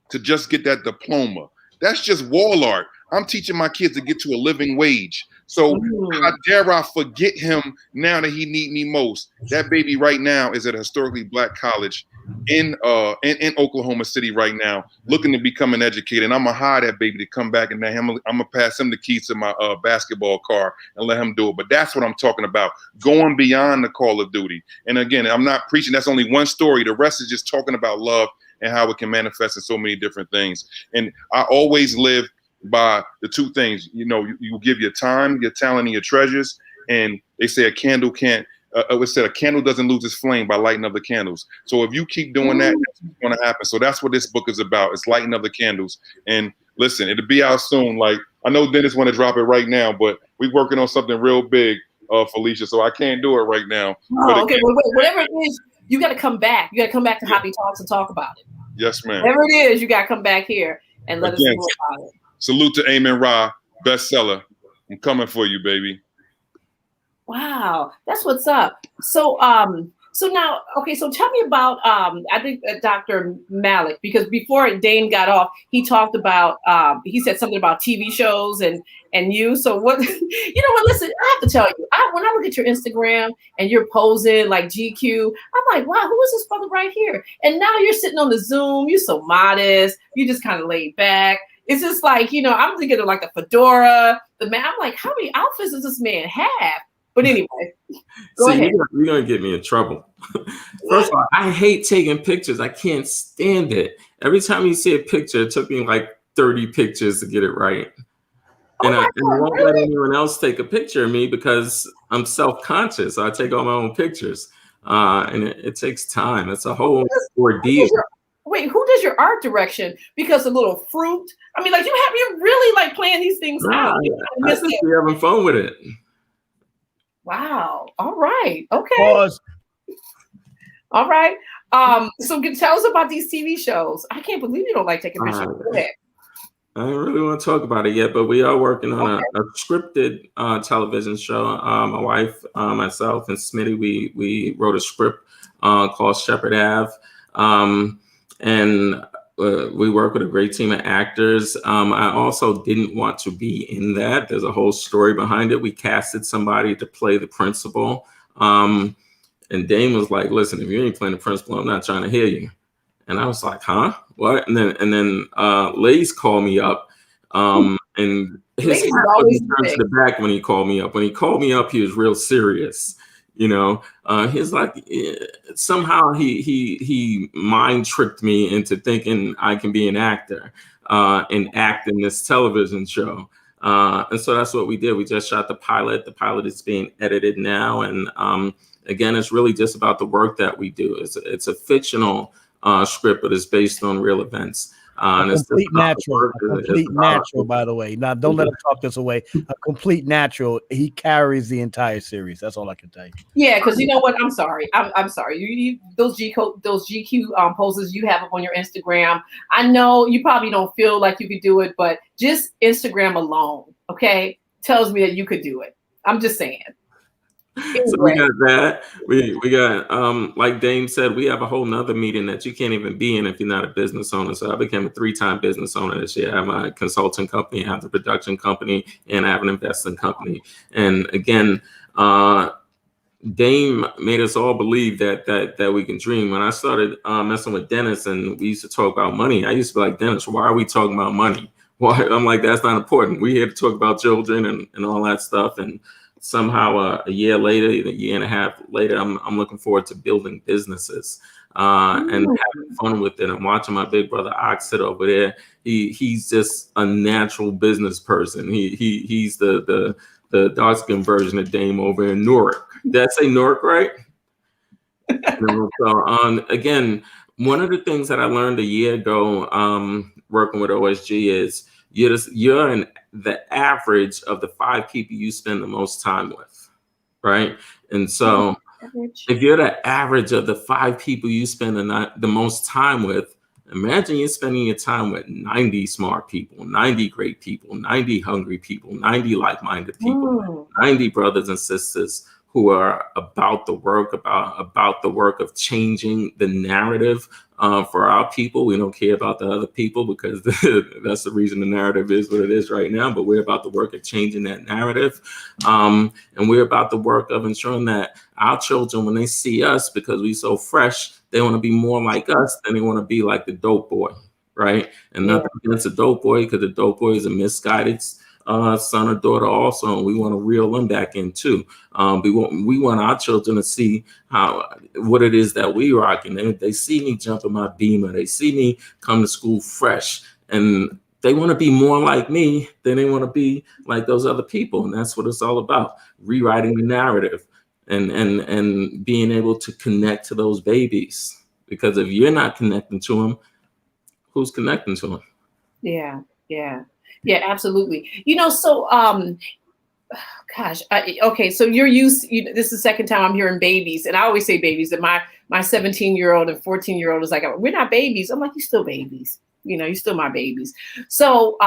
to just get that diploma. That's just wall art. I'm teaching my kids to get to a living wage. So how dare I forget him now that he need me most? That baby right now is at a historically black college in Oklahoma City right now, looking to become an educator. And I'm gonna hire that baby to come back, and then I'm gonna pass him the keys to my basketball car and let him do it. But that's what I'm talking about, going beyond the call of duty. And again, I'm not preaching. That's only one story. The rest is just talking about love and how it can manifest in so many different things. And I always live by the two things. You give your time, your talent, and your treasures. And they say a candle a candle doesn't lose its flame by lighting other candles. So if you keep doing that, that's what's going to happen. So that's what this book is about. It's lighting other candles. And listen, it'll be out soon. Like, I know Dennis want to drop it right now, but we're working on something real big, Felicia. So I can't do it right now. Oh, okay. Well, whatever it is, you got to come back. You got to come back to HAPI Talks and talk about it. Yes, ma'am. Whatever it is, you got to come back here and let us know about it. Salute to Amen Ra, bestseller. I'm coming for you, baby. Wow, that's what's up. So now, okay, so tell me about I think Dr. Malik, because before Dane got off, he talked about he said something about TV shows and you. So what listen, I have to tell you, when I look at your Instagram and you're posing like GQ, I'm like, wow, who is this brother right here? And now you're sitting on the Zoom, you're so modest, you just kind of laid back. It's just like, I'm thinking of like a fedora, the man. I'm like, how many outfits does this man have? But anyway, go ahead. You're going to get me in trouble. First of all, I hate taking pictures. I can't stand it. Every time you see a picture, it took me like 30 pictures to get it right. And I won't let anyone else take a picture of me because I'm self-conscious. So I take all my own pictures. And it takes time. It's a whole ordeal. Wait, who does your art direction? Because a little fruit. I mean, like you're really like planning these things out. I think you're having fun with it. Wow. All right. Okay. Pause. All right. So tell us about these TV shows. I can't believe you don't like taking pictures. Go ahead. I don't really want to talk about it yet, but we are working on a scripted television show. My wife, myself, and Smitty, we wrote a script called Shepherd Ave. And we work with a great team of actors. I also didn't want to be in that. There's a whole story behind it. We casted somebody to play the principal. And Dame was like, listen, if you ain't playing the principal, I'm not trying to hear you. And I was like, huh? What? And then Lace called me up. And his hat was turned to the back when he called me up. When he called me up, he was real serious. You know, he's like, somehow he mind tricked me into thinking I can be an actor and act in this television show. And so that's what we did. We just shot the pilot. The pilot is being edited now. And again, it's really just about the work that we do. It's a fictional script, but it's based on real events. A complete natural, by the way. Now, don't let him talk this away. A complete natural. He carries the entire series. That's all I can tell you. Yeah, because you know what? I'm sorry. I'm sorry. You those GQ poses you have up on your Instagram. I know you probably don't feel like you could do it, but just Instagram alone, okay, tells me that you could do it. I'm just saying. Anyway. So we got that. We got like Dame said, we have a whole nother meeting that you can't even be in if you're not a business owner. So I became a 3-time business owner this year. I have my consulting company, I have the production company, and I have an investing company. And again, Dame made us all believe that we can dream. When I started messing with Dennis and we used to talk about money, I used to be like, Dennis, why are we talking about money? Why? I'm like, that's not important. We're here to talk about children and all that stuff. And somehow a year later, a year and a half later, I'm looking forward to building businesses and having fun with it. I'm watching my big brother Ox sit over there. He's just a natural business person. He's the dark skin version of Dame over in Newark. Did I say Newark right? So again, one of the things that I learned a year ago working with OSG is you're in the average of the 5 people you spend the most time with, right? And so if you're the average of the 5 people you spend the most time with, imagine you're spending your time with 90 smart people, 90 great people, 90 hungry people, 90 like-minded people, 90 brothers and sisters who are about the work, about the work of changing the narrative for our people. We don't care about the other people because that's the reason the narrative is what it is right now, but we're about the work of changing that narrative. And we're about the work of ensuring that our children, when they see us, because we're so fresh, they want to be more like us than they want to be like the dope boy, right? And nothing against the dope boy, because the dope boy is a misguided son or daughter also, and we want to reel them back in too. We want our children to see what it is that we rock, and they see me jump in my Beamer, they see me come to school fresh, and they want to be more like me than they want to be like those other people. And that's what it's all about, rewriting the narrative and being able to connect to those babies, because if you're not connecting to them, who's connecting to them? Yeah, absolutely. You know, so, okay, so this is the second time I'm hearing babies, and I always say babies, and my 17-year-old and 14-year-old is like, we're not babies. I'm like, you're still babies. You know, you're still my babies. So,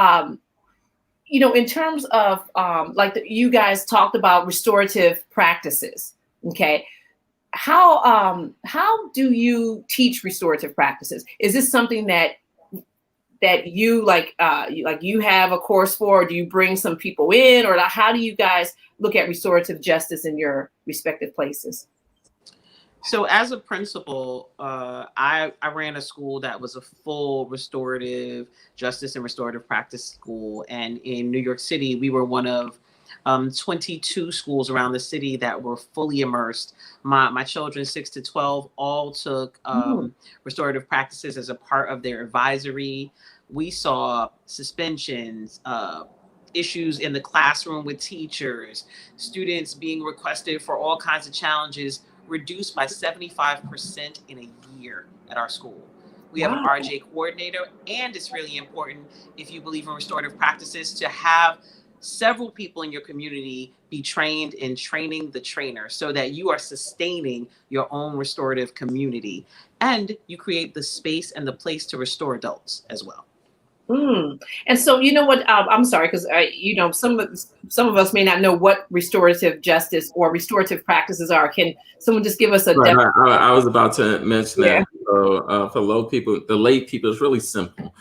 you know, in terms of, you guys talked about restorative practices, okay? How do you teach restorative practices? Is this something that you you have a course for, or do you bring some people in, or how do you guys look at restorative justice in your respective places? So as a principal, I ran a school that was a full restorative justice and restorative practice school. And in New York City, we were one of 22 schools around the city that were fully immersed. My children, 6 to 12, all took restorative practices as a part of their advisory. We saw suspensions, issues in the classroom with teachers, students being requested for all kinds of challenges reduced by 75% in a year at our school. We have an RJ coordinator, and it's really important, if you believe in restorative practices, to have several people in your community be trained in training the trainer so that you are sustaining your own restorative community, and you create the space and the place to restore adults as well. And so, you know what, I'm sorry, because some of us may not know what restorative justice or restorative practices are. Can someone just give us a I was about to mention that. So, for the lay people, it's really simple.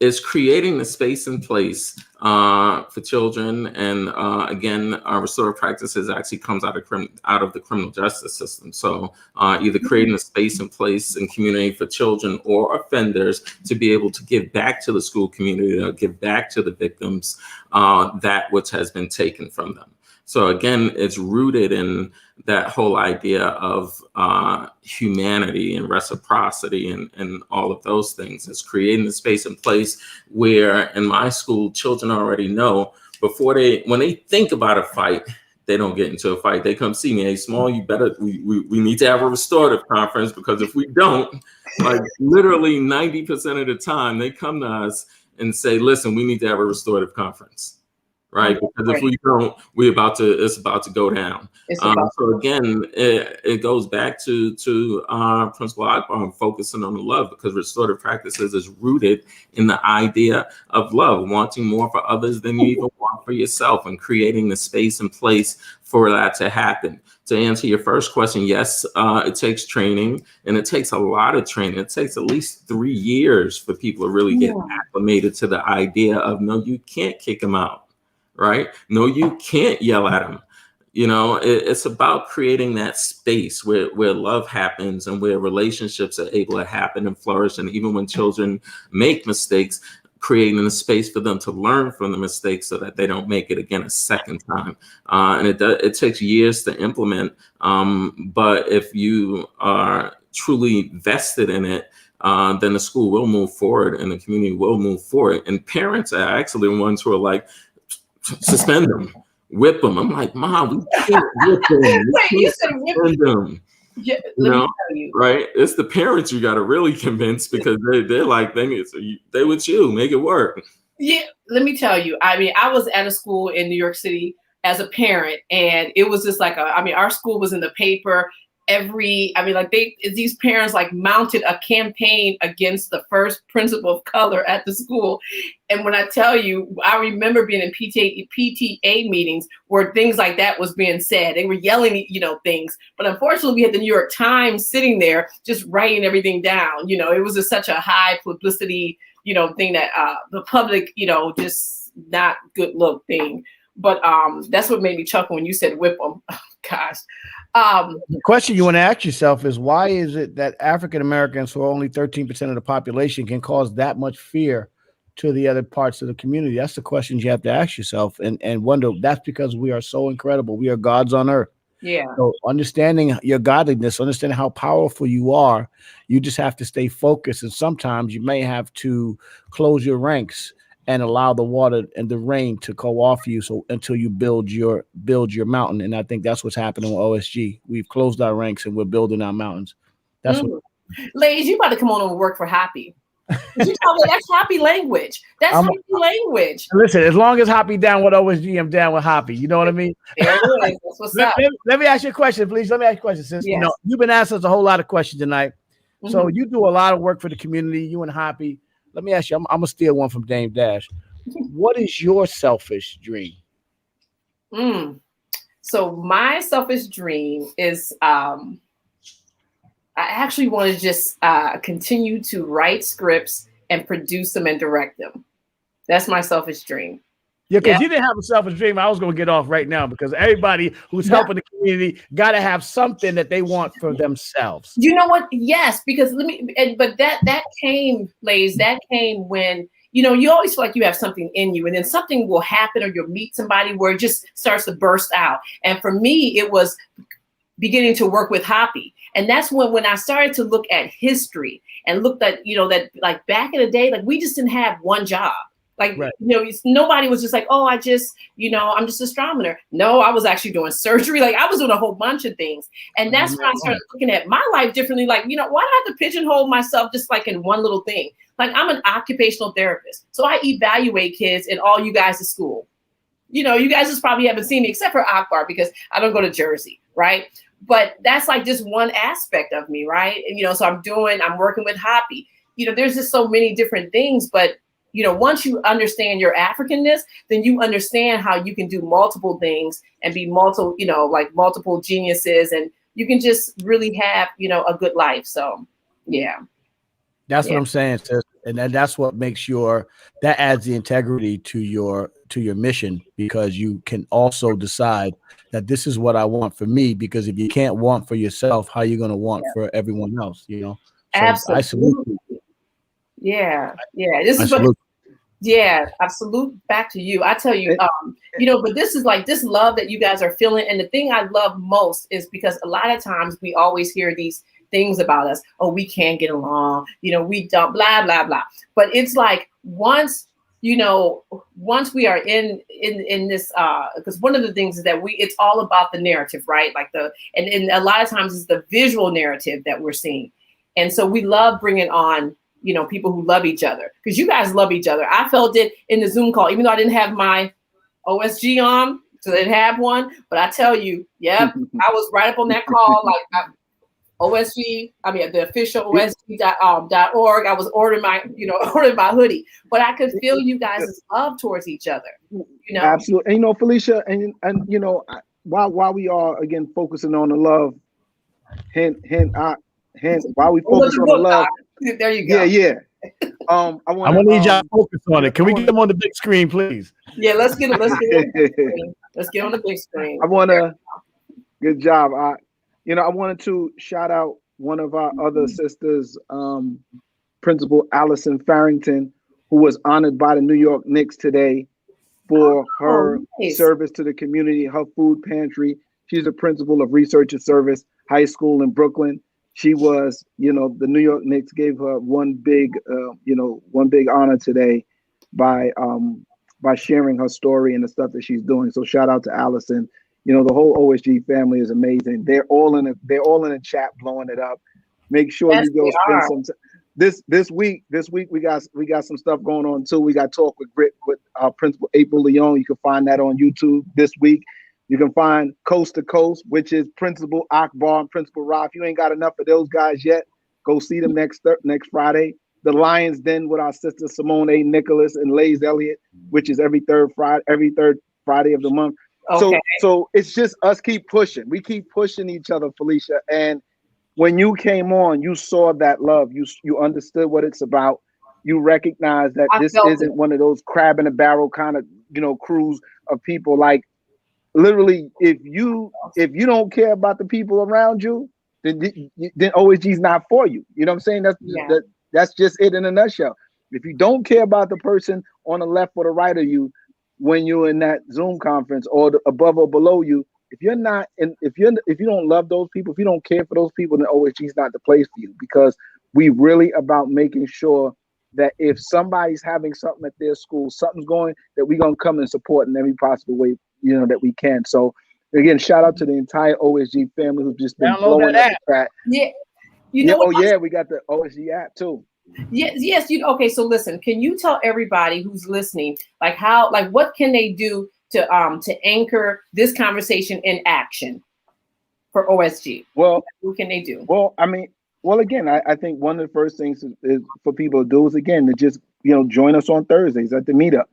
Is creating the space and place for children, and again, our restorative practices actually comes out of the criminal justice system. So either creating a space and place and community for children or offenders to be able to give back to the school community, or give back to the victims that which has been taken from them. So again, it's rooted in that whole idea of humanity and reciprocity and all of those things. It's creating the space and place where in my school, children already know when they think about a fight, they don't get into a fight. They come see me. Hey, Small, we need to have a restorative conference, because if we don't, like literally 90% of the time, they come to us and say, listen, we need to have a restorative conference. Right, because if we don't, it's about to go down. So again, it goes back to Principal Akbar and focusing on the love, because restorative practices is rooted in the idea of love, wanting more for others than you even want for yourself, and creating the space and place for that to happen. To answer your first question, yes, it takes training, and it takes a lot of training. It takes at least 3 years for people to really get acclimated to the idea of, no, you can't kick them out. Right? No, you can't yell at them. It's about creating that space where love happens and where relationships are able to happen and flourish. And even when children make mistakes, creating a space for them to learn from the mistakes so that they don't make it again a second time. And it takes years to implement. But if you are truly vested in it, then the school will move forward and the community will move forward. And parents are actually the ones who are like, suspend them, whip them. I'm like, Mom, we can't whip them. Wait, you said whip them? Yeah, let me tell you. Right? It's the parents you got to really convince, because they're like, they with you, make it work. Yeah, let me tell you. I mean, I was at a school in New York City as a parent, and it was just like our school was in the paper. These parents like mounted a campaign against the first principal of color at the school. And when I tell you, I remember being in PTA meetings where things like that was being said. They were yelling, things. But unfortunately, we had the New York Times sitting there just writing everything down. It was just such a high publicity, thing that the public, just not good look thing. But that's what made me chuckle when you said whip them. Oh, gosh. The question you want to ask yourself is, why is it that African Americans, who are only 13% of the population, can cause that much fear to the other parts of the community? That's the questions you have to ask yourself, and wonder. That's because we are so incredible. We are gods on earth. Yeah. So understanding your godliness, understanding how powerful you are, you just have to stay focused. And sometimes you may have to close your ranks and allow the water and the rain to go off you, so until you build your mountain. And I think that's what's happening with OSG. We've closed our ranks and we're building our mountains. That's what. Ladies, you about to come on and work for HAPI. You tell me that's HAPI language. That's HAPI language. Listen, as long as HAPI down with OSG, I'm down with HAPI. You know what I mean? There it is. That's what's up. Let me ask you a question, please. Let me ask you a question. Since you've been asking us a whole lot of questions tonight. So you do a lot of work for the community, you and HAPI. Let me ask you, I'm gonna steal one from Damon Dash. What is your selfish dream? So my selfish dream is I actually want to just continue to write scripts and produce them and direct them. That's my selfish dream. Yeah, because you didn't have a selfish dream. I was going to get off right now, because everybody who's helping the community got to have something that they want for themselves. You know what? Yes, because but that came, ladies, that came when, you always feel like you have something in you, and then something will happen, or you'll meet somebody where it just starts to burst out. And for me, it was beginning to work with HAPI. And that's when I started to look at history and looked at, that like back in the day, like we just didn't have one job. Like, nobody was just like, oh, I'm just an astronomer. No, I was actually doing surgery. Like I was doing a whole bunch of things. And that's when I started looking at my life differently. Like, why do I have to pigeonhole myself just like in one little thing? Like I'm an occupational therapist. So I evaluate kids in all you guys at school. you guys just probably haven't seen me except for Akbar because I don't go to Jersey, right? But that's like just one aspect of me, right? And, so I'm working with HAPI. There's just so many different things, but once you understand your Africanness, then you understand how you can do multiple things and be multiple geniuses, and you can just really have, a good life. So, yeah. That's what I'm saying, sis. And that's what makes that adds the integrity to your mission, because you can also decide that this is what I want for me, because if you can't want for yourself, how are you going to want for everyone else, So absolutely. I salute you. Yeah. This is what. Yeah, I salute back to you. I tell you, but this is like this love that you guys are feeling. And the thing I love most is because a lot of times we always hear these things about us. Oh, we can't get along. We don't, blah, blah, blah. But it's like once we are in this, because one of the things is that it's all about the narrative, right? And a lot of times it's the visual narrative that we're seeing. And so we love bringing on people who love each other, because you guys love each other. I felt it in the Zoom call, even though I didn't have my OSG on, so they didn't have one. But I tell you, I was right up on that call, the official OSG.org. I was ordering my hoodie, but I could feel you guys' love towards each other. Absolutely. And Felicia, and while we are again focusing on the love, hint, while we focus on the love. There you go. Yeah. I want to need y'all to focus on it. Can we get them on the big screen, please? Yeah, let's get on the big screen. Let's get on the big screen. Good job. I wanted to shout out one of our other sisters, Principal Allison Farrington, who was honored by the New York Knicks today for her service to the community, her food pantry. She's a principal of Research and Service High School in Brooklyn. She was, the New York Knicks gave her one big honor today by sharing her story and the stuff that she's doing. So shout out to Allison. The whole OSG family is amazing. They're all in a chat blowing it up. Make sure you go spend some time. This week we got some stuff going on too. We got Talk with Grit with our Principal April Leon. You can find that on YouTube this week. You can find Coast to Coast, which is Principal Akbar and Principal Ra. If you ain't got enough of those guys yet, go see them next Friday. The Lions Den with our sister Simone A. Nicholas and Lays Elliott, which is every third Friday of the month. Okay. So it's just us keep pushing. We keep pushing each other, Felicia. And when you came on, you saw that love. You understood what it's about. You recognize that this isn't one of those crab in a barrel kind of crews of people. Like, literally, if you don't care about the people around you, then OSG's not for you. You know what I'm saying? That's just it in a nutshell. If you don't care about the person on the left or the right of you when you're in that Zoom conference, or above or below you, if you don't love those people, if you don't care for those people, then OSG's not the place for you, because we really about making sure that if somebody's having something at their school, something's going, that we're gonna come and support in every possible way that we can. So again, shout out to the entire OSG family who's just been blowing up the chat. Yeah. We got the OSG app too. Yes. Okay. So listen, can you tell everybody who's listening, what can they do to anchor this conversation in action for OSG? Well, what can they do? Well, again, I think one of the first things is for people to do is, again, to just, join us on Thursdays at the meetup,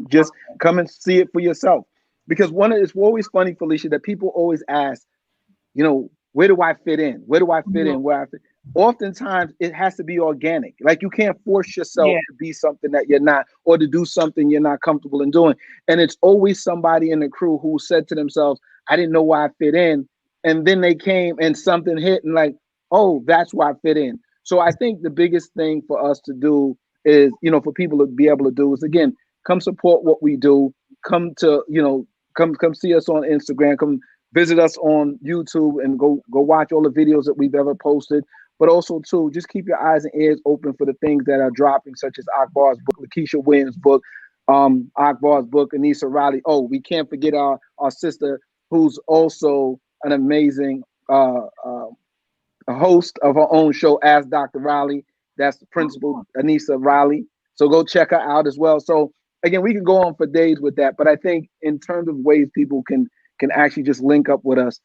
just come and see it for yourself. Because it's always funny, Felicia, that people always ask, where do I fit in? Where do I fit in? Where I fit? Oftentimes it has to be organic. Like, you can't force yourself to be something that you're not, or to do something you're not comfortable in doing. And it's always somebody in the crew who said to themselves, I didn't know why I fit in. And then they came and something hit and like, oh, that's why I fit in. So I think the biggest thing for us to do is, for people to be able to do is, again, come support what we do. Come to, come see us on Instagram. Come visit us on YouTube and go watch all the videos that we've ever posted. But also, too, just keep your eyes and ears open for the things that are dropping, such as Akbar's book, Lakeisha Williams' book, Akbar's book, Anissa Riley. Oh, we can't forget our sister, who's also an amazing host of her own show, Ask Dr. Riley. That's the Principal Anissa Riley. So go check her out as well. So again, we can go on for days with that, but I think in terms of ways people can actually just link up with us.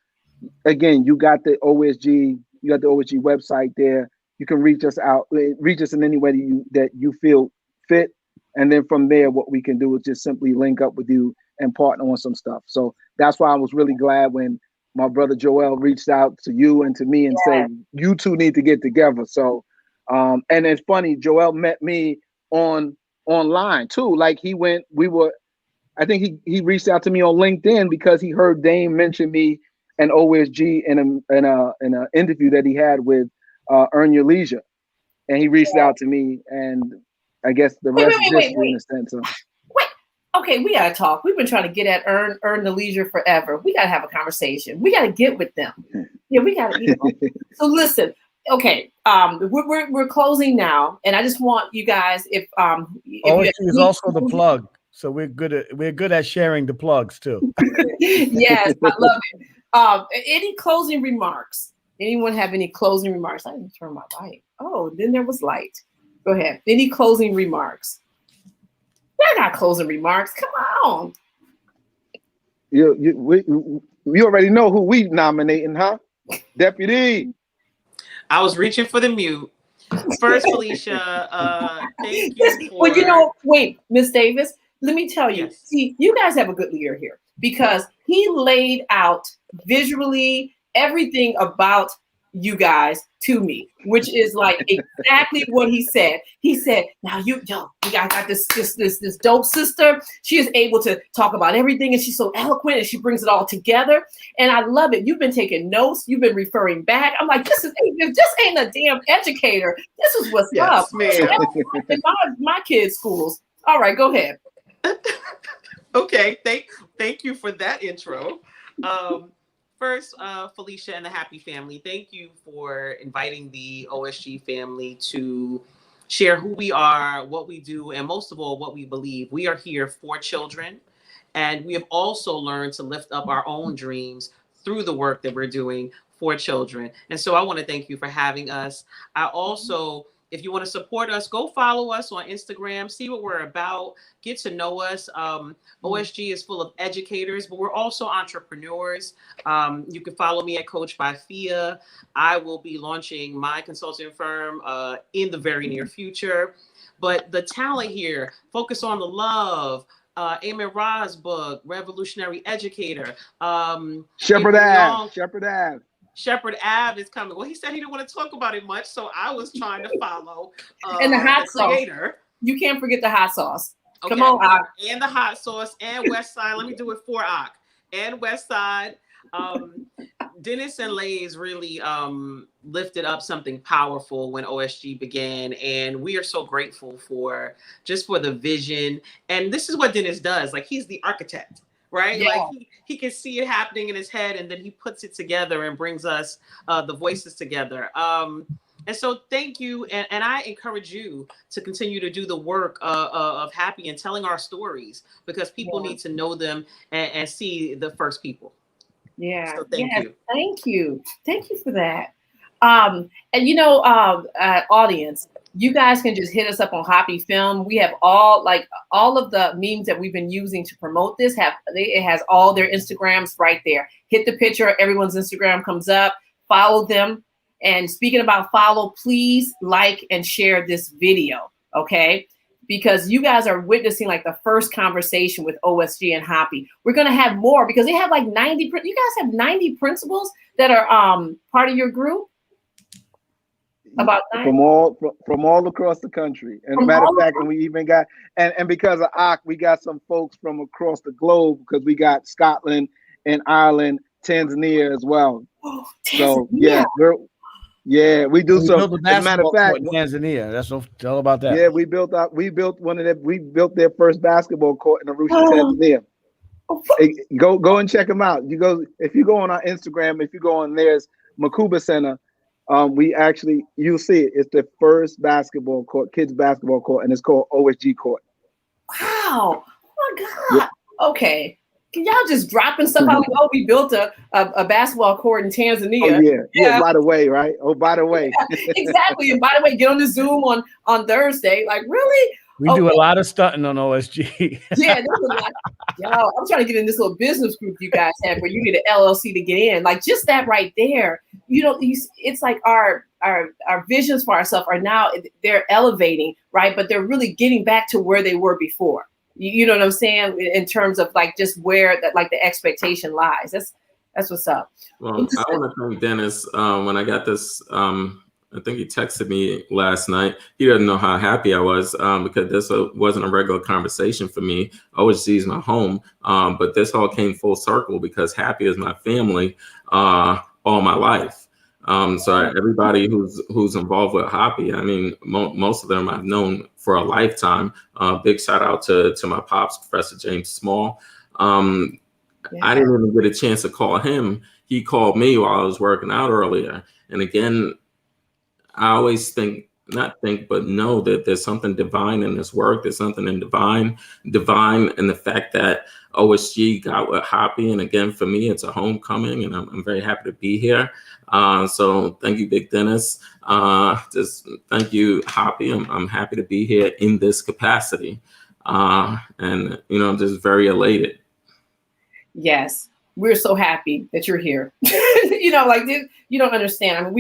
Again, you got the OSG website there. You can reach us in any way that you feel fit. And then from there, what we can do is just simply link up with you and partner on some stuff. So that's why I was really glad when my brother Joel reached out to you and to me and said, you two need to get together. So, and it's funny, Joel met me online too. Like I think he reached out to me on LinkedIn because he heard Dame mention me and OSG in an interview that he had with Earn Your Leisure, and he reached out to me, and I guess the rest is history in a sense. Okay, we gotta talk. We've been trying to get at Earn the Leisure forever. We gotta have a conversation. We gotta get with them. Yeah, we gotta. So listen. Okay, we're closing now, and I just want you guys if OSG is also the plug. So we're good at sharing the plugs too. Yes, I love it. Any closing remarks? Anyone have any closing remarks? I didn't turn my light. Oh, then there was light. Go ahead. Any closing remarks? I got closing remarks. Come on. We already know who we nominating, huh? Deputy. I was reaching for the mute. First, Felicia, thank you. Well, wait, Miss Davis. Let me tell you, see, you guys have a good leader here because he laid out visually everything about you guys to me, which is like exactly what he said. He said, now you got this dope sister. She is able to talk about everything and she's so eloquent and she brings it all together. And I love it. You've been taking notes. You've been referring back. I'm like, this ain't a damn educator. This is what's up. Man. In my kids' schools. All right, go ahead. Okay, thank you for that intro. First, Felicia and the HAPI family, thank you for inviting the OSG family to share who we are, what we do, and most of all, what we believe. We are here for children, and we have also learned to lift up our own dreams through the work that we're doing for children. And so I want to thank you for having us. I also, if you want to support us, go follow us on Instagram, see what we're about, get to know us. OSG is full of educators, but we're also entrepreneurs. You can follow me at Coach by Fia. I will be launching my consulting firm in the very near future. But the talent here, focus on the love. Amen Ra's book, Revolutionary Educator. Shepherd Ave. Shepherd Ave is coming. Well, he said he didn't want to talk about it much, so I was trying to follow. And the hot sauce. Creator. You can't forget the hot sauce. Okay. Come on, Ak. And the hot sauce and West Side. Let me do it for Ak. And West Side. Dennis and Lays really lifted up something powerful when OSG began, and we are so grateful for the vision. And this is what Dennis does. Like, he's the architect. Right? Yeah. Like he can see it happening in his head and then he puts it together and brings us the voices together. And so thank you. And I encourage you to continue to do the work of HAPI and telling our stories because people need to know them and see the first people. Yeah. So thank you. Thank you. Thank you for that. And audience, you guys can just hit us up on HAPI Film. We have all of the memes that we've been using to promote this. It has all their Instagrams right there. Hit the picture, everyone's Instagram comes up. Follow them. And speaking about follow, please like and share this video, okay? Because you guys are witnessing like the first conversation with OSG and HAPI. We're gonna have more because they have like 90. You guys have 90 principals that are part of your group. About from all across the country, and matter of fact, and we even got and because of Ak, we got some folks from across the globe because we got Scotland and Ireland, Tanzania as well. Oh, so we do some. As a matter of fact, Tanzania. That's all about that. Yeah, we built their first basketball court in Arusha, Tanzania. Go and check them out. If you go on our Instagram, if you go on theirs, Makuba Center. You'll see it. It's the first basketball court, kids basketball court, and it's called OSG Court. Wow. Oh my God. Yeah. Okay. Can y'all just dropping stuff out? Oh, we built a basketball court in Tanzania. Oh, yeah. By the way, right? Oh, by the way. Exactly. And by the way, get on the Zoom on Thursday. Like, really? We do a lot of stunting on OSG. Yeah, there's a lot. Yo, I'm trying to get in this little business group you guys have where you need an LLC to get in. Like just that right there, it's like our visions for ourselves are now, they're elevating, right? But they're really getting back to where they were before. You know what I'm saying? In terms of like just where that like the expectation lies. That's what's up. Well, I want to thank Dennis. When I got this, I think he texted me last night. He doesn't know how happy I was because this wasn't a regular conversation for me. OSG is my home, but this all came full circle because HAPI is my family all my life. So everybody who's involved with HAPI, I mean, most of them I've known for a lifetime. Big shout out to my pops, Professor James Small. I didn't even get a chance to call him. He called me while I was working out earlier. And again, I always know that there's something divine in this work. There's something in divine in the fact that OSG got with HAPI. And again, for me, it's a homecoming and I'm very happy to be here. So thank you, Big Dennis. Just thank you, HAPI. I'm happy to be here in this capacity. And, I'm just very elated. Yes, we're so happy that you're here. You don't understand. I mean,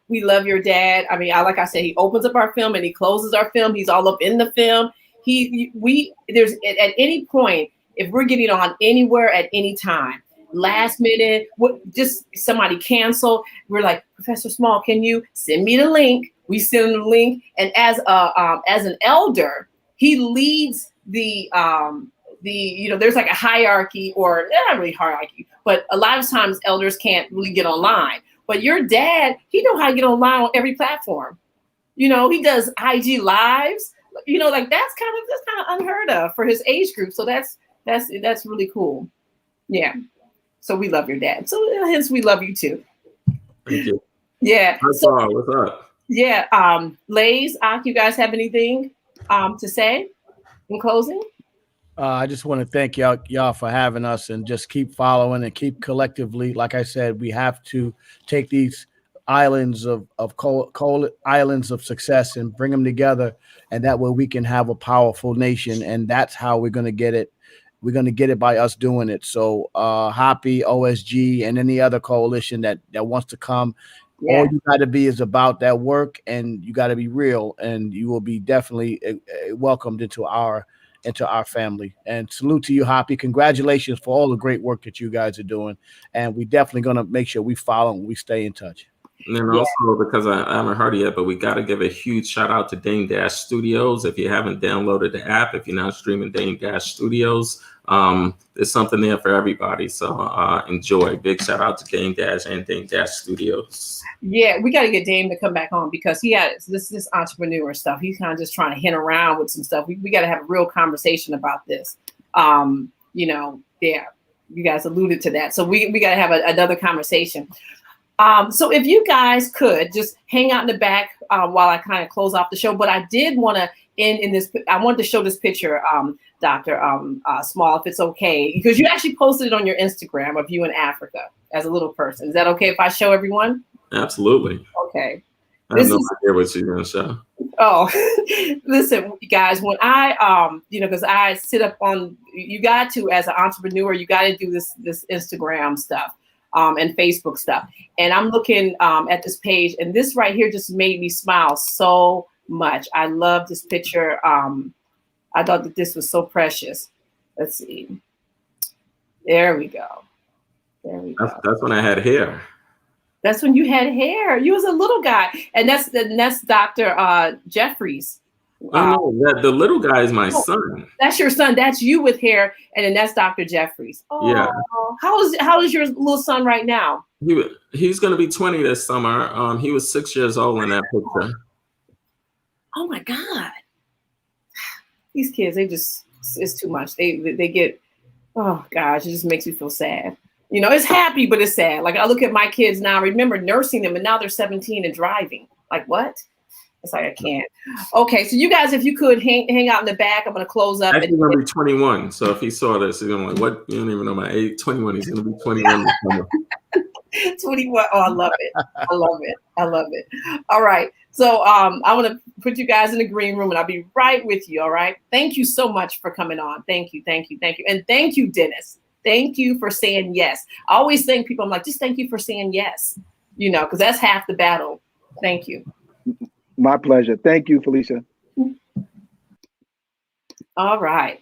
we love your dad. I mean, like I said, he opens up our film and he closes our film. He's all up in the film. There's at any point, if we're getting on anywhere at any time, last minute, just somebody cancel, we're like, Professor Small, can you send me the link? We send him the link. And as an elder, he leads there's like a hierarchy, or not really hierarchy, but a lot of times elders can't really get online. But your dad, he knows how to get online on every platform. He does IG lives. Like that's kind of unheard of for his age group. So that's really cool. Yeah. So we love your dad. So hence we love you too. Thank you. Yeah. What's up? Yeah. Lays, you guys have anything to say in closing? I just want to thank y'all for having us, and just keep following and keep collectively. Like I said, we have to take these islands of islands of success and bring them together, and that way we can have a powerful nation. And that's how we're going to get it. We're going to get it by us doing it. So HAPI, OSG, and any other coalition that wants to come, all you got to be is about that work, and you got to be real, and you will be definitely welcomed into our family. And salute to you, HAPI. Congratulations for all the great work that you guys are doing. And we definitely going to make sure we follow and we stay in touch. And then also, because I haven't heard it yet, but we got to give a huge shout out to Damon Dash Studios. If you haven't downloaded the app, if you're not streaming Damon Dash Studios, there's something there for everybody. So enjoy. Big shout out to Damon Dash and Damon Dash Studios. Yeah, we got to get Dame to come back on because he has this entrepreneur stuff. He's kind of just trying to hint around with some stuff. We got to have a real conversation about this. You guys alluded to that. So we got to have another conversation. So if you guys could just hang out in the back while I kind of close off the show, but I did want to end in this. I wanted to show this picture, Dr. Small, if it's okay, because you actually posted it on your Instagram of you in Africa as a little person. Is that okay if I show everyone? Absolutely. Okay. I have no idea what you're going to show. Oh, listen, guys, when I, because I sit up on, you got to, as an entrepreneur, you got to do this Instagram stuff. And Facebook stuff. And I'm looking at this page, and this right here just made me smile so much. I love this picture. I thought that this was so precious. Let's see. There we go. That's when I had hair. That's when you had hair. You was a little guy. And that's Dr. Jeffries. Oh, no, the little guy is my son. That's your son. That's you with hair, and then that's Dr. Jeffries. Oh, yeah. How is your little son right now? He's going to be 20 this summer. He was 6 years old in that picture. Oh my God, these kids, it's too much. They get, oh gosh, it just makes me feel sad. It's happy, but it's sad. Like I look at my kids now. I remember nursing them, and now they're 17 and driving. Like what? It's like I can't. Okay, so you guys, if you could hang out in the back, I'm gonna close up. Actually, gonna be 21. So if he saw this, he's gonna be like, "What? You don't even know my age." 21. He's gonna be 21. 21. Oh, I love it. I love it. I love it. All right. So I want to put you guys in the green room, and I'll be right with you. All right. Thank you so much for coming on. Thank you. Thank you. Thank you. And thank you, Dennis. Thank you for saying yes. I always thank people. I'm like, just thank you for saying yes. You know, because that's half the battle. Thank you. My pleasure. Thank you, Felicia. All right.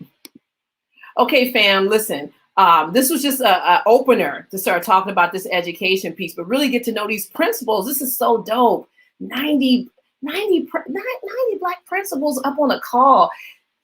Okay, fam, listen. This was just an opener to start talking about this education piece, but really get to know these principles. This is so dope. 90 Black principals up on a call.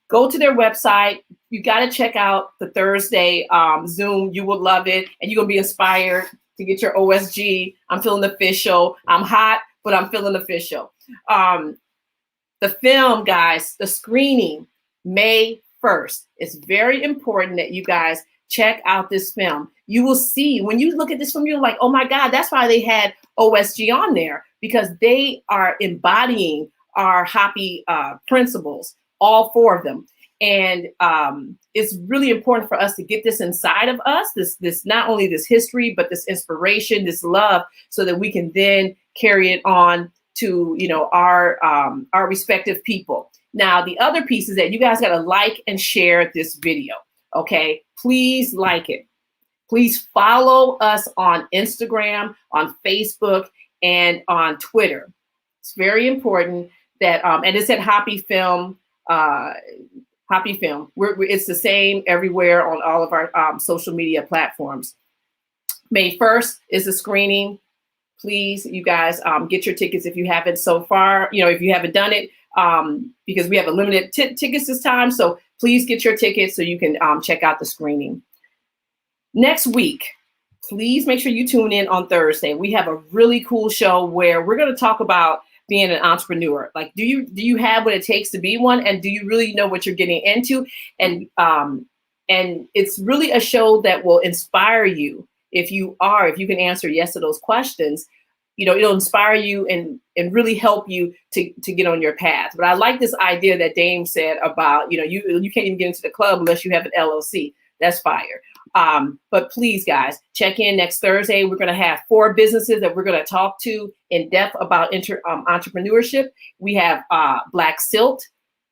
Go to their website. You got to check out the Thursday Zoom. You will love it. And you're going to be inspired to get your OSG. I'm feeling official. I'm hot, but I'm feeling official. The film, guys, the screening, May 1st. It's very important that you guys check out this film. You will see, when you look at this film, you're like, oh my God, that's why they had OSG on there, because they are embodying our HAPI principles, all 4 of them. And it's really important for us to get this inside of us, this not only this history, but this inspiration, this love, so that we can then carry it on to, you know, our respective people. Now, the other piece is that you guys got to like and share this video. Okay, please like it. Please follow us on Instagram, on Facebook, and on Twitter. It's very important that, and it's at HAPI Film. HAPI Film. It's the same everywhere on all of our social media platforms. May 1st is the screening. Please, you guys, get your tickets if you haven't so far. You know, if you haven't done it, because we have a limited tickets this time. So please get your tickets so you can check out the screening. Next week, please make sure you tune in on Thursday. We have a really cool show where we're going to talk about being an entrepreneur. Like, do you have what it takes to be one? And do you really know what you're getting into? And it's really a show that will inspire you. If you can answer yes to those questions, you know, it'll inspire you and really help you to get on your path. But I like this idea that Dame said about, you know, you can't even get into the club unless you have an LLC. That's fire. But please, guys, check in next Thursday. We're going to have 4 businesses that we're going to talk to in depth about entrepreneurship. We have Black Silt,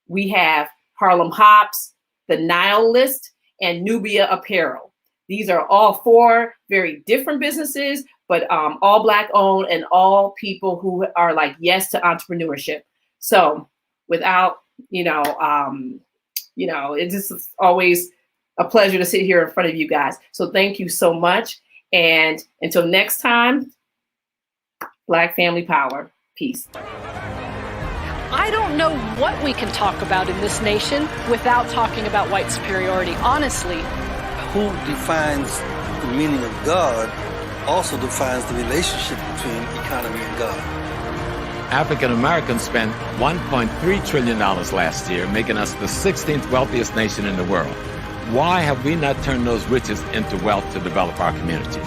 we have Harlem Hops, the Nile List, and Nubia Apparel. These are all 4 very different businesses, but all Black owned and all people who are like yes to entrepreneurship. So without, it's just always a pleasure to sit here in front of you guys. So thank you so much. And until next time, Black Family Power. Peace. I don't know what we can talk about in this nation without talking about white superiority, honestly. Who defines the meaning of God also defines the relationship between economy and God. African Americans spent $1.3 trillion last year, making us the 16th wealthiest nation in the world. Why have we not turned those riches into wealth to develop our community?